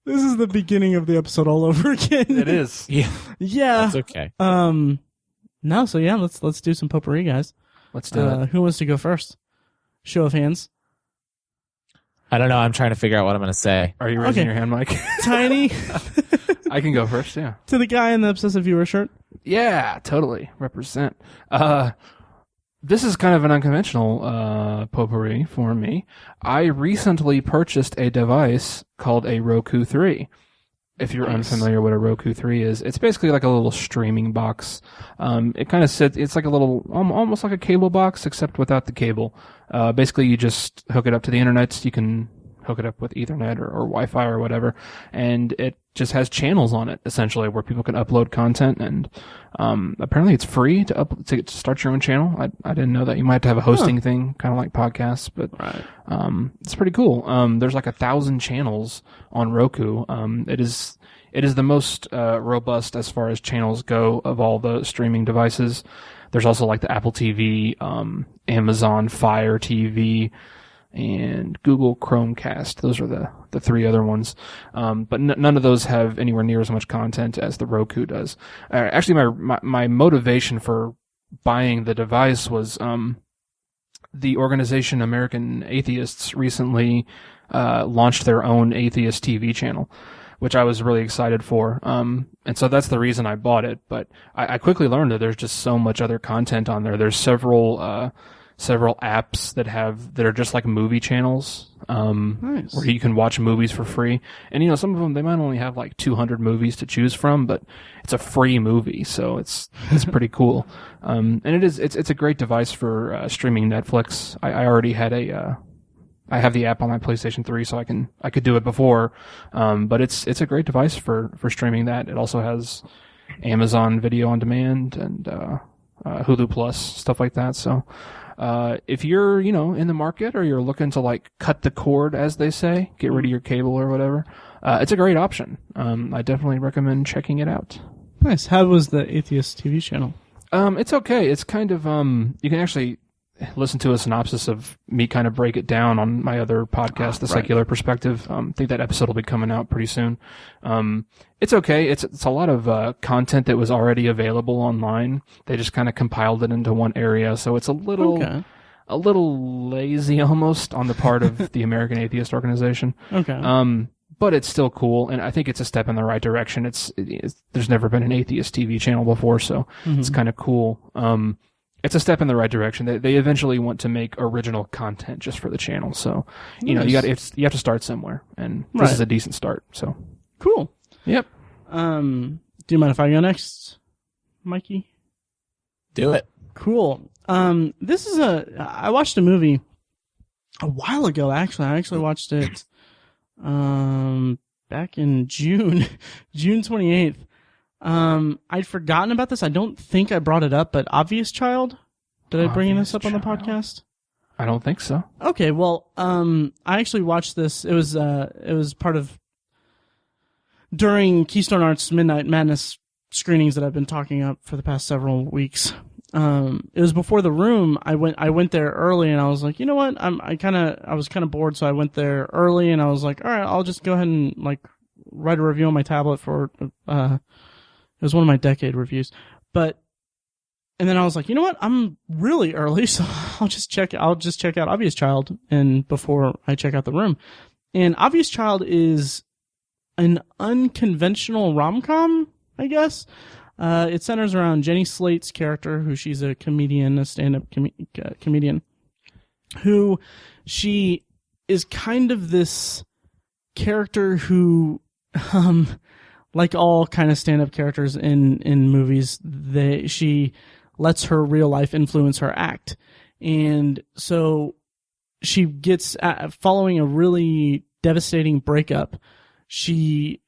This is the beginning of the episode all over again. It is. Yeah. Yeah. That's okay. No, so yeah, let's do some potpourri, guys. Let's do it. Who wants to go first? Show of hands. I don't know. I'm trying to figure out what I'm going to say. Are you raising your hand, Mike? Tiny. I can go first, yeah. To the guy in the Obsessive Viewer shirt. Yeah, totally. Represent. This is kind of an unconventional potpourri for me. I recently purchased a device called a Roku 3. If you're unfamiliar what a Roku 3 is, it's basically like a little streaming box. It kind of sits, it's like a little, almost like a cable box, except without the cable. Basically, you just hook it up to the internet. You can hook it up with Ethernet or Wi-Fi or whatever, and it just has channels on it, essentially, where people can upload content, and apparently it's free to start your own channel. I didn't know that. You might have to have a hosting thing, kind of like podcasts, but it's pretty cool. There's like 1,000 channels on Roku. It is the most robust as far as channels go of all the streaming devices. There's also like the Apple TV, Amazon Fire TV, and Google Chromecast. Those are the three other ones. But none of those have anywhere near as much content as the Roku does. Actually, my motivation for buying the device was the organization American Atheists recently launched their own Atheist TV channel, which I was really excited for. And so that's the reason I bought it. But I quickly learned that there's just so much other content on there. There's several apps that are just like movie channels, Nice. where you can watch movies for free. And some of them, they might only have like 200 movies to choose from, but it's a free movie, so it's pretty cool. And it's a great device for streaming Netflix. I already had I have the app on my PlayStation 3, so I could do it before. But it's a great device for streaming that. It also has Amazon Video on Demand and Hulu Plus, stuff like that. So if you're, in the market, or you're looking to like cut the cord, as they say, get rid of your cable or whatever, it's a great option. I definitely recommend checking it out. Nice. How was the Atheist TV channel? It's okay. It's kind of, you can actually listen to a synopsis of me kind of break it down on my other podcast, The Secular Perspective. I think that episode will be coming out pretty soon. It's okay. It's a lot of content that was already available online. They just kind of compiled it into one area, so it's a little lazy almost on the part of the American Atheist Organization. Okay. But it's still cool, and I think it's a step in the right direction. There's never been an Atheist TV channel before, so it's kind of cool. It's a step in the right direction. They eventually want to make original content just for the channel. So, you have to start somewhere, and this is a decent start. So, cool. Yep. Do you mind if I go next, Mikey? Do it. Cool. I watched a movie a while ago, actually. I actually watched it, back in June 28th. I'd forgotten about this. I don't think I brought it up, but Obvious Child. Did I bring this up on the podcast? I don't think so. Okay, well, I actually watched this. It was part of during Keystone Arts Midnight Madness screenings that I've been talking up for the past several weeks. It was before The Room. I went there early, and I was like, you know what? I was kind of bored, so I went there early, and I was like, all right, I'll just go ahead and like write a review on my tablet for it was one of my decade reviews. And then I was like, you know what? I'm really early, so I'll just check out Obvious Child before I check out The Room. And Obvious Child is an unconventional rom-com, I guess. It centers around Jenny Slate's character, who she's a comedian, a stand-up comedian, who she is kind of this character who, like all kind of stand-up characters in movies, she lets her real life influence her act. And so she gets, following a really devastating breakup, she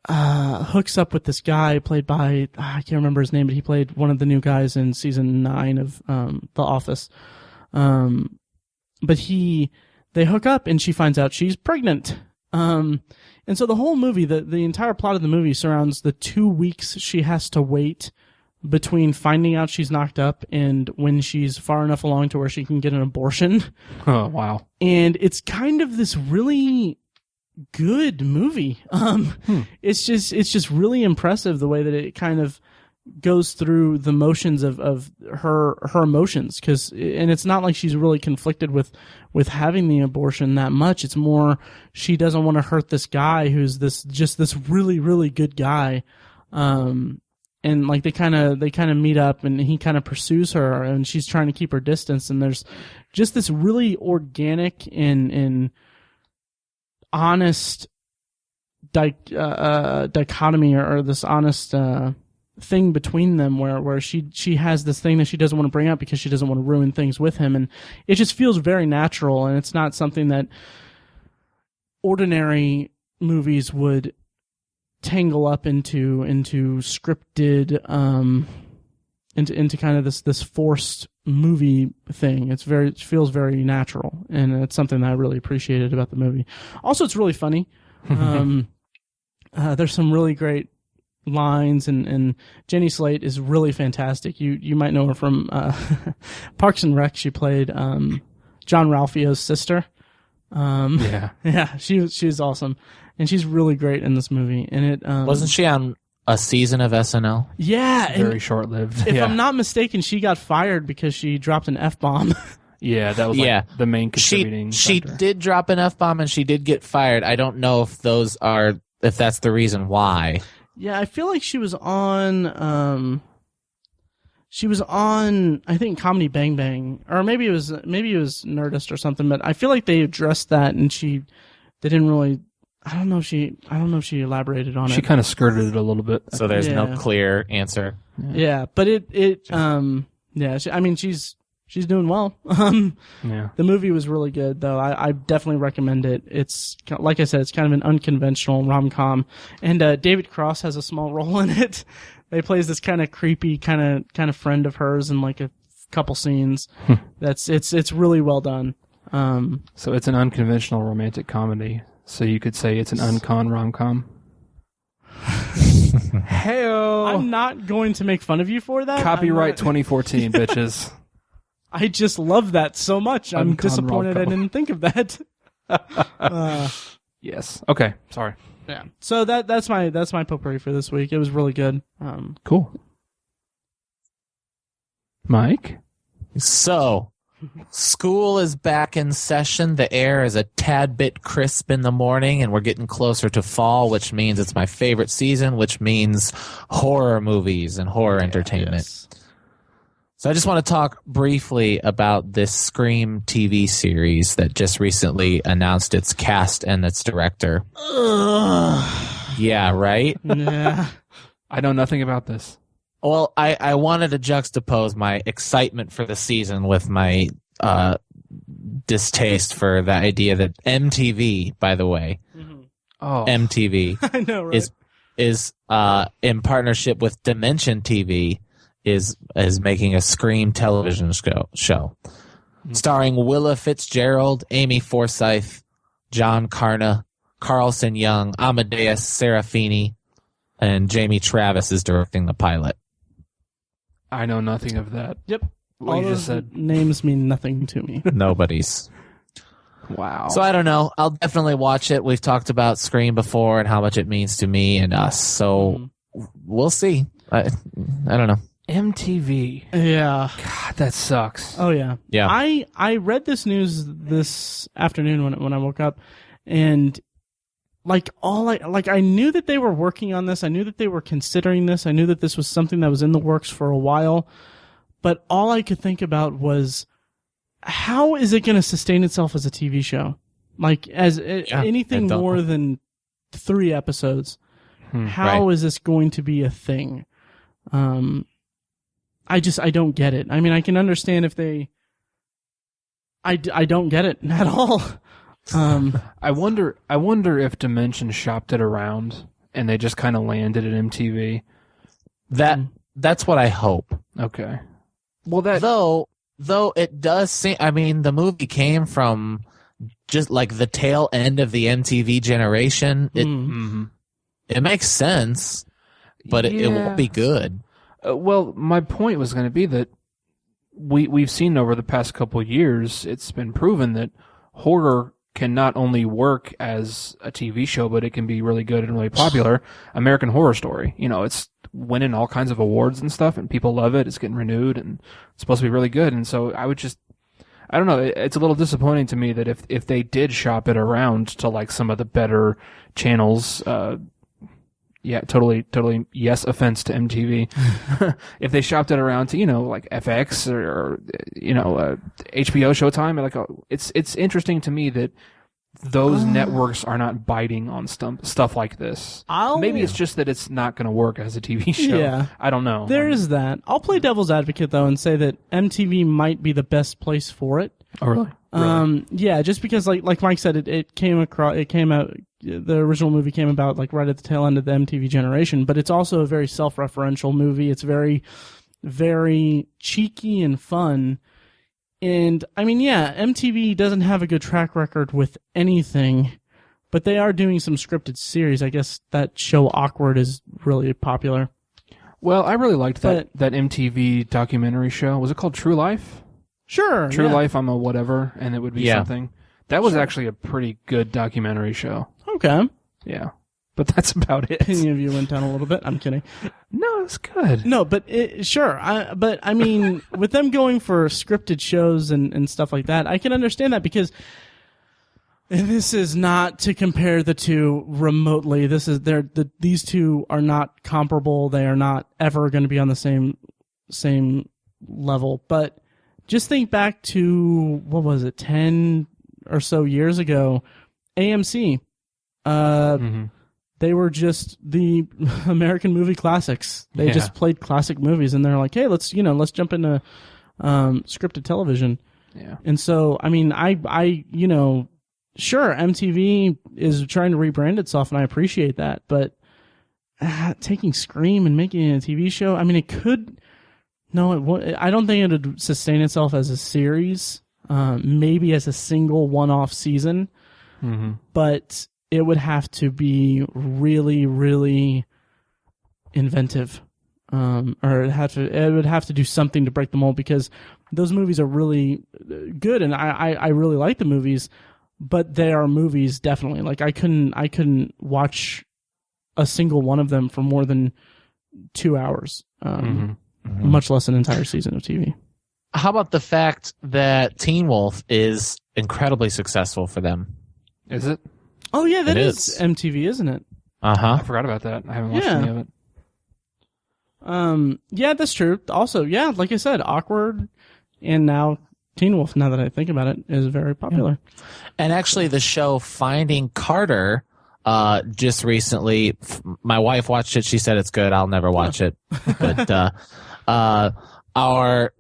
hooks up with this guy played by, I can't remember his name, but he played one of the new guys in season 9 of The Office. But they hook up, and she finds out she's pregnant. And so the whole movie, the entire plot of the movie surrounds the 2 weeks she has to wait between finding out she's knocked up and when she's far enough along to where she can get an abortion. Oh, wow. And it's kind of this really good movie. It's just really impressive the way that it kind of goes through the motions of her emotions, and it's not like she's really conflicted with having the abortion that much. It's more she doesn't want to hurt this guy who's this really, really good guy. And like they kind of meet up, and he kind of pursues her, and she's trying to keep her distance, and there's just this really organic and honest dichotomy or this honest thing between them where she has this thing that she doesn't want to bring up because she doesn't want to ruin things with him, and it just feels very natural, and it's not something that ordinary movies would tangle up into scripted into kind of this forced movie thing. It feels very natural, and it's something that I really appreciated about the movie. Also, it's really funny. There's some really great lines, and Jenny Slate is really fantastic. You might know her from Parks and Rec. She played John Ralphio's sister. Yeah, she was awesome, and she's really great in this movie. And it wasn't she on a season of SNL? Yeah, very short-lived. If I'm not mistaken, she got fired because she dropped an F-bomb. Yeah, that was the main contributing She factor. did drop an F-bomb, and she did get fired. I don't know if that's the reason why. Yeah, I feel like she was on I think Comedy Bang Bang, or maybe it was Nerdist or something, but I feel like they addressed that, and they didn't really. I don't know if she elaborated on it. She kind of skirted it a little bit. So there's no clear answer. Yeah, but she's doing well. The movie was really good, though. I definitely recommend it. It's, like I said, it's kind of an unconventional rom-com, and David Cross has a small role in it. They plays this kind of creepy kind of friend of hers in like a couple scenes. It's really well done. So it's an unconventional romantic comedy. So you could say it's an uncon rom-com. Hey-o. I'm not going to make fun of you for that. Copyright 2014, bitches. I just love that so much. I'm disappointed I rom-com. didn't think of that. Yes. Okay. Sorry. Yeah. So that's my potpourri for this week. It was really good. Cool. Mike? So, school is back in session. The air is a tad bit crisp in the morning, and we're getting closer to fall, which means it's my favorite season, which means horror movies and horror entertainment. Yes. So I just want to talk briefly about this Scream TV series that just recently announced its cast and its director. Yeah, right? Yeah. I know nothing about this. Well, I wanted to juxtapose my excitement for the season with my distaste for the idea that MTV, by the way, MTV I know, right? is in partnership with Dimension TV is making a Scream television show starring Willa Fitzgerald, Amy Forsyth, John Carna, Carlson Young, Amadeus Serafini, and Jamie Travis is directing the pilot. I know nothing of that. Yep. What All you just those said. names mean nothing to me. Nobody's. Wow. So I don't know. I'll definitely watch it. We've talked about Scream before and how much it means to me and us. So we'll see. I don't know. MTV. Yeah. God, that sucks. Oh yeah. Yeah. I read this news this afternoon when I woke up, and I knew that they were working on this. I knew that they were considering this. I knew that this was something that was in the works for a while. But all I could think about was, how is it going to sustain itself as a TV show? Like, anything more than 3 episodes. How is this going to be a thing? I don't get it. I mean, I can understand if they... I don't get it at all. I wonder if Dimension shopped it around and they just kind of landed at MTV. That's what I hope. Okay. Well, that though it does seem. I mean, the movie came from just like the tail end of the MTV generation. It makes sense, but it won't be good. Well, my point was going to be that we've seen over the past couple of years, it's been proven that horror can not only work as a TV show, but it can be really good and really popular. American Horror Story, it's winning all kinds of awards and stuff, and people love it. It's getting renewed, and it's supposed to be really good. And so I don't know. It's a little disappointing to me that if they did shop it around to like some of the better channels, totally, yes, offense to MTV. If they shopped it around to, like FX or HBO, Showtime, it's interesting to me that those networks are not biting on stuff like this. Maybe it's just that it's not going to work as a TV show. Yeah. I don't know. There is that. I'll play devil's advocate though and say that MTV might be the best place for it. Oh, really? Yeah, just because like Mike said, it came out. The original movie came about like right at the tail end of the MTV generation, but it's also a very self-referential movie. It's very, very cheeky and fun. And I mean, yeah, MTV doesn't have a good track record with anything, but they are doing some scripted series. I guess that show Awkward is really popular. Well, I really liked that MTV documentary show. Was it called True Life? Sure. True Life, I'm a whatever, and it would be something. That was actually a pretty good documentary show. Okay. Yeah. But that's about it. Opinion of you went down a little bit. I'm kidding. No, it's good. No, but sure. But I mean, with them going for scripted shows and stuff like that, I can understand that because this is not to compare the two remotely. These two are not comparable. They are not ever going to be on the same level. But just think back to, what was it, 10 or so years ago, AMC. They were just the American movie classics. They just played classic movies, and they're like, hey, let's jump into scripted television. Yeah. And so, I mean, sure, MTV is trying to rebrand itself, and I appreciate that, but taking Scream and making it a TV show, I mean, it could. No, it won't. I don't think it would sustain itself as a series. Maybe as a single one-off season, but it would have to be really, really inventive, or it would have to do something to break the mold, because those movies are really good, and I really like the movies, but they are movies definitely. Like I couldn't watch a single one of them for more than 2 hours, much less an entire season of TV. How about the fact that Teen Wolf is incredibly successful for them? Is it? Oh yeah, that is MTV, isn't it? Uh-huh. I forgot about that. I haven't watched any of it. Yeah, that's true. Also, yeah, like I said, Awkward and now Teen Wolf, now that I think about it, is very popular. Yeah. And actually the show Finding Carter, just recently, my wife watched it. She said it's good. I'll never watch it. But, our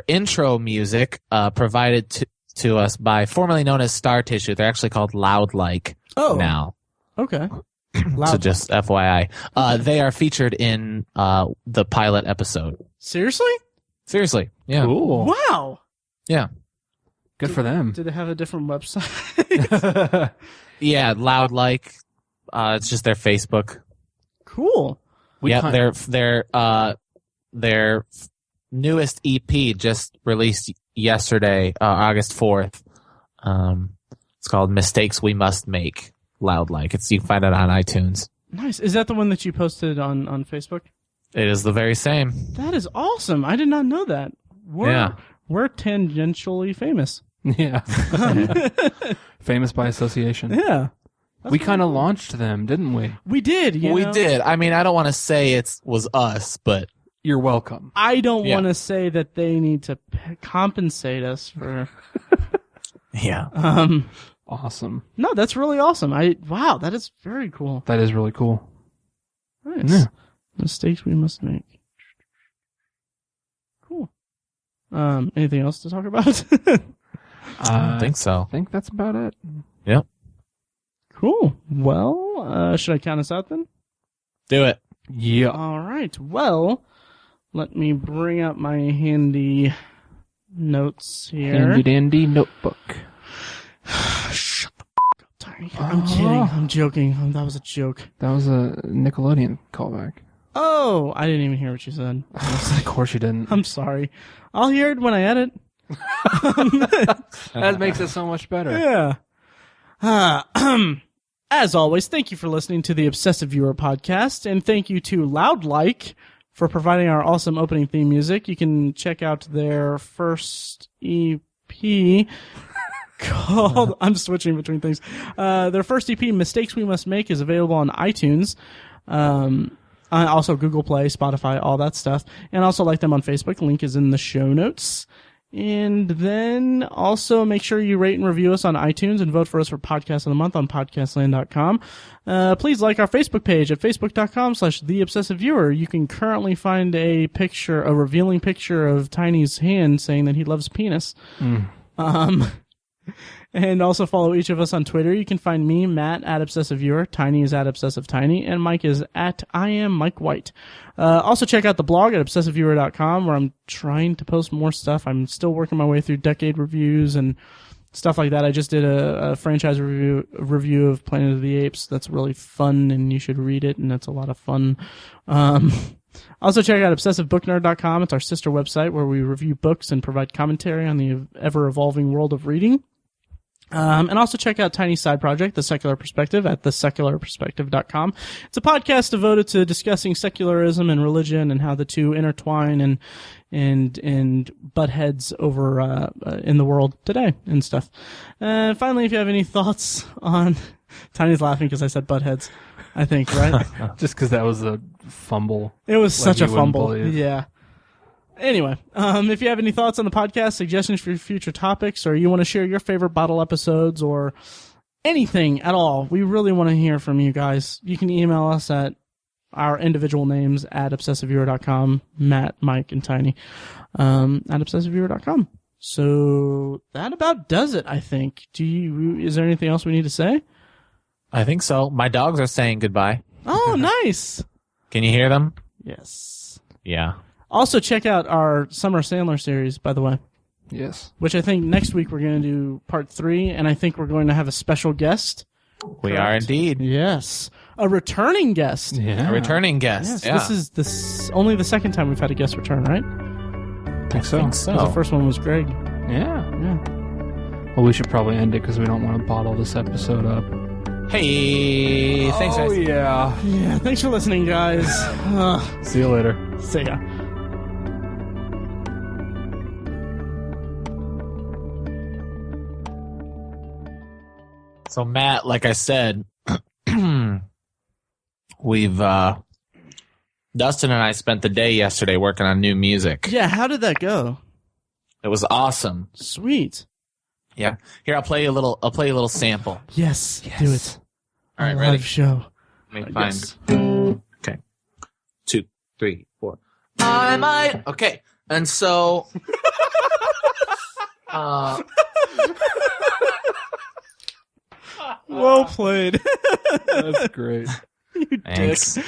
intro music, provided to us by formerly known as Star Tissue. They're actually called Loud Like now. Okay. So just FYI. They are featured in the pilot episode. Seriously? Seriously. Yeah. Cool. Wow. Yeah. Good for them. Do they have a different website? Yeah, Loud Like. It's just their Facebook. Cool. Their newest EP just released yesterday, August 4th. It's called Mistakes We Must Make. Loud Like. You can find it on iTunes. Nice. Is that the one that you posted on Facebook? It is the very same. That is awesome. I did not know that. We're tangentially famous. Yeah. Famous by association. Yeah. We kind of launched them, didn't we? We did. We did. I mean, I don't want to say it was us, but you're welcome. I don't want to say that they need to compensate us for. Yeah. Awesome. No, that's really awesome. Wow, that is very cool. That is really cool. Nice. Yeah. Mistakes we must make. Cool. Anything else to talk about? I don't think so. I think that's about it. Yep. Cool. Well, should I count us out then? Do it. Yeah. All right. Well, let me bring up my handy notes here. Handy dandy notebook. Shut the f*** up, Tiny. I'm kidding. I'm joking. That was a joke. That was a Nickelodeon callback. Oh, I didn't even hear what you said. Of course you didn't. I'm sorry. I'll hear it when I edit. That makes it so much better. Yeah. As always, thank you for listening to the Obsessive Viewer podcast, and thank you to Loud Like for providing our awesome opening theme music. You can check out their first EP called, I'm switching between things. Their first EP, Mistakes We Must Make, is available on iTunes. Also Google Play, Spotify, all that stuff. And also like them on Facebook. Link is in the show notes. And then also make sure you rate and review us on iTunes and vote for us for Podcast of the Month on podcastland.com. Please like our Facebook page at facebook.com/theobsessiveviewer. You can currently find a revealing picture of Tiny's hand saying that he loves penis. And also follow each of us on Twitter. You can find me, Matt, at ObsessiveViewer. Tiny is at ObsessiveTiny. And Mike is at I am Mike White. Also check out the blog at ObsessiveViewer.com, where I'm trying to post more stuff. I'm still working my way through decade reviews and stuff like that. I just did a franchise review of Planet of the Apes. That's really fun, and you should read it, and it's a lot of fun. Also check out ObsessiveBookNerd.com. It's our sister website where we review books and provide commentary on the ever-evolving world of reading. And also check out Tiny's side project, The Secular Perspective, at thesecularperspective.com. It's a podcast devoted to discussing secularism and religion and how the two intertwine and butt heads over in the world today and stuff. And finally, if you have any thoughts on Tiny's laughing because I said butt heads, I think, right? Just because that was a fumble. It was like such a fumble. Believe. Yeah. Anyway, if you have any thoughts on the podcast, suggestions for future topics, or you want to share your favorite bottle episodes or anything at all, we really want to hear from you guys. You can email us at our individual names at obsessiveviewer.com, Matt, Mike, and Tiny, at obsessiveviewer.com. So that about does it, I think. Is there anything else we need to say? I think so. My dogs are saying goodbye. Oh, nice. Can you hear them? Yes. Yeah. Also, check out our Summer Sandler series, by the way. Yes. Which I think next week we're going to do part 3, and I think we're going to have a special guest. We are indeed. Yes. A returning guest. Yeah. A returning guest. Yes. Yeah. This is only the second time we've had a guest return, right? I think so. 'Cause the first one was Greg. Yeah. Yeah. Well, we should probably end it because we don't want to bottle this episode up. Hey, thanks, guys. yeah. Yeah, thanks for listening, guys. See you later. See ya. So, Matt, like I said, we've Dustin and I spent the day yesterday working on new music. Yeah, how did that go? It was awesome. Sweet. Yeah. Here, I'll play you a little sample. Yes. Do it. All right, A ready? live show. Let me find. Yes. Okay. 2, 3, 4. I might. Okay. And so. Well played. That's great. You Thanks. dick.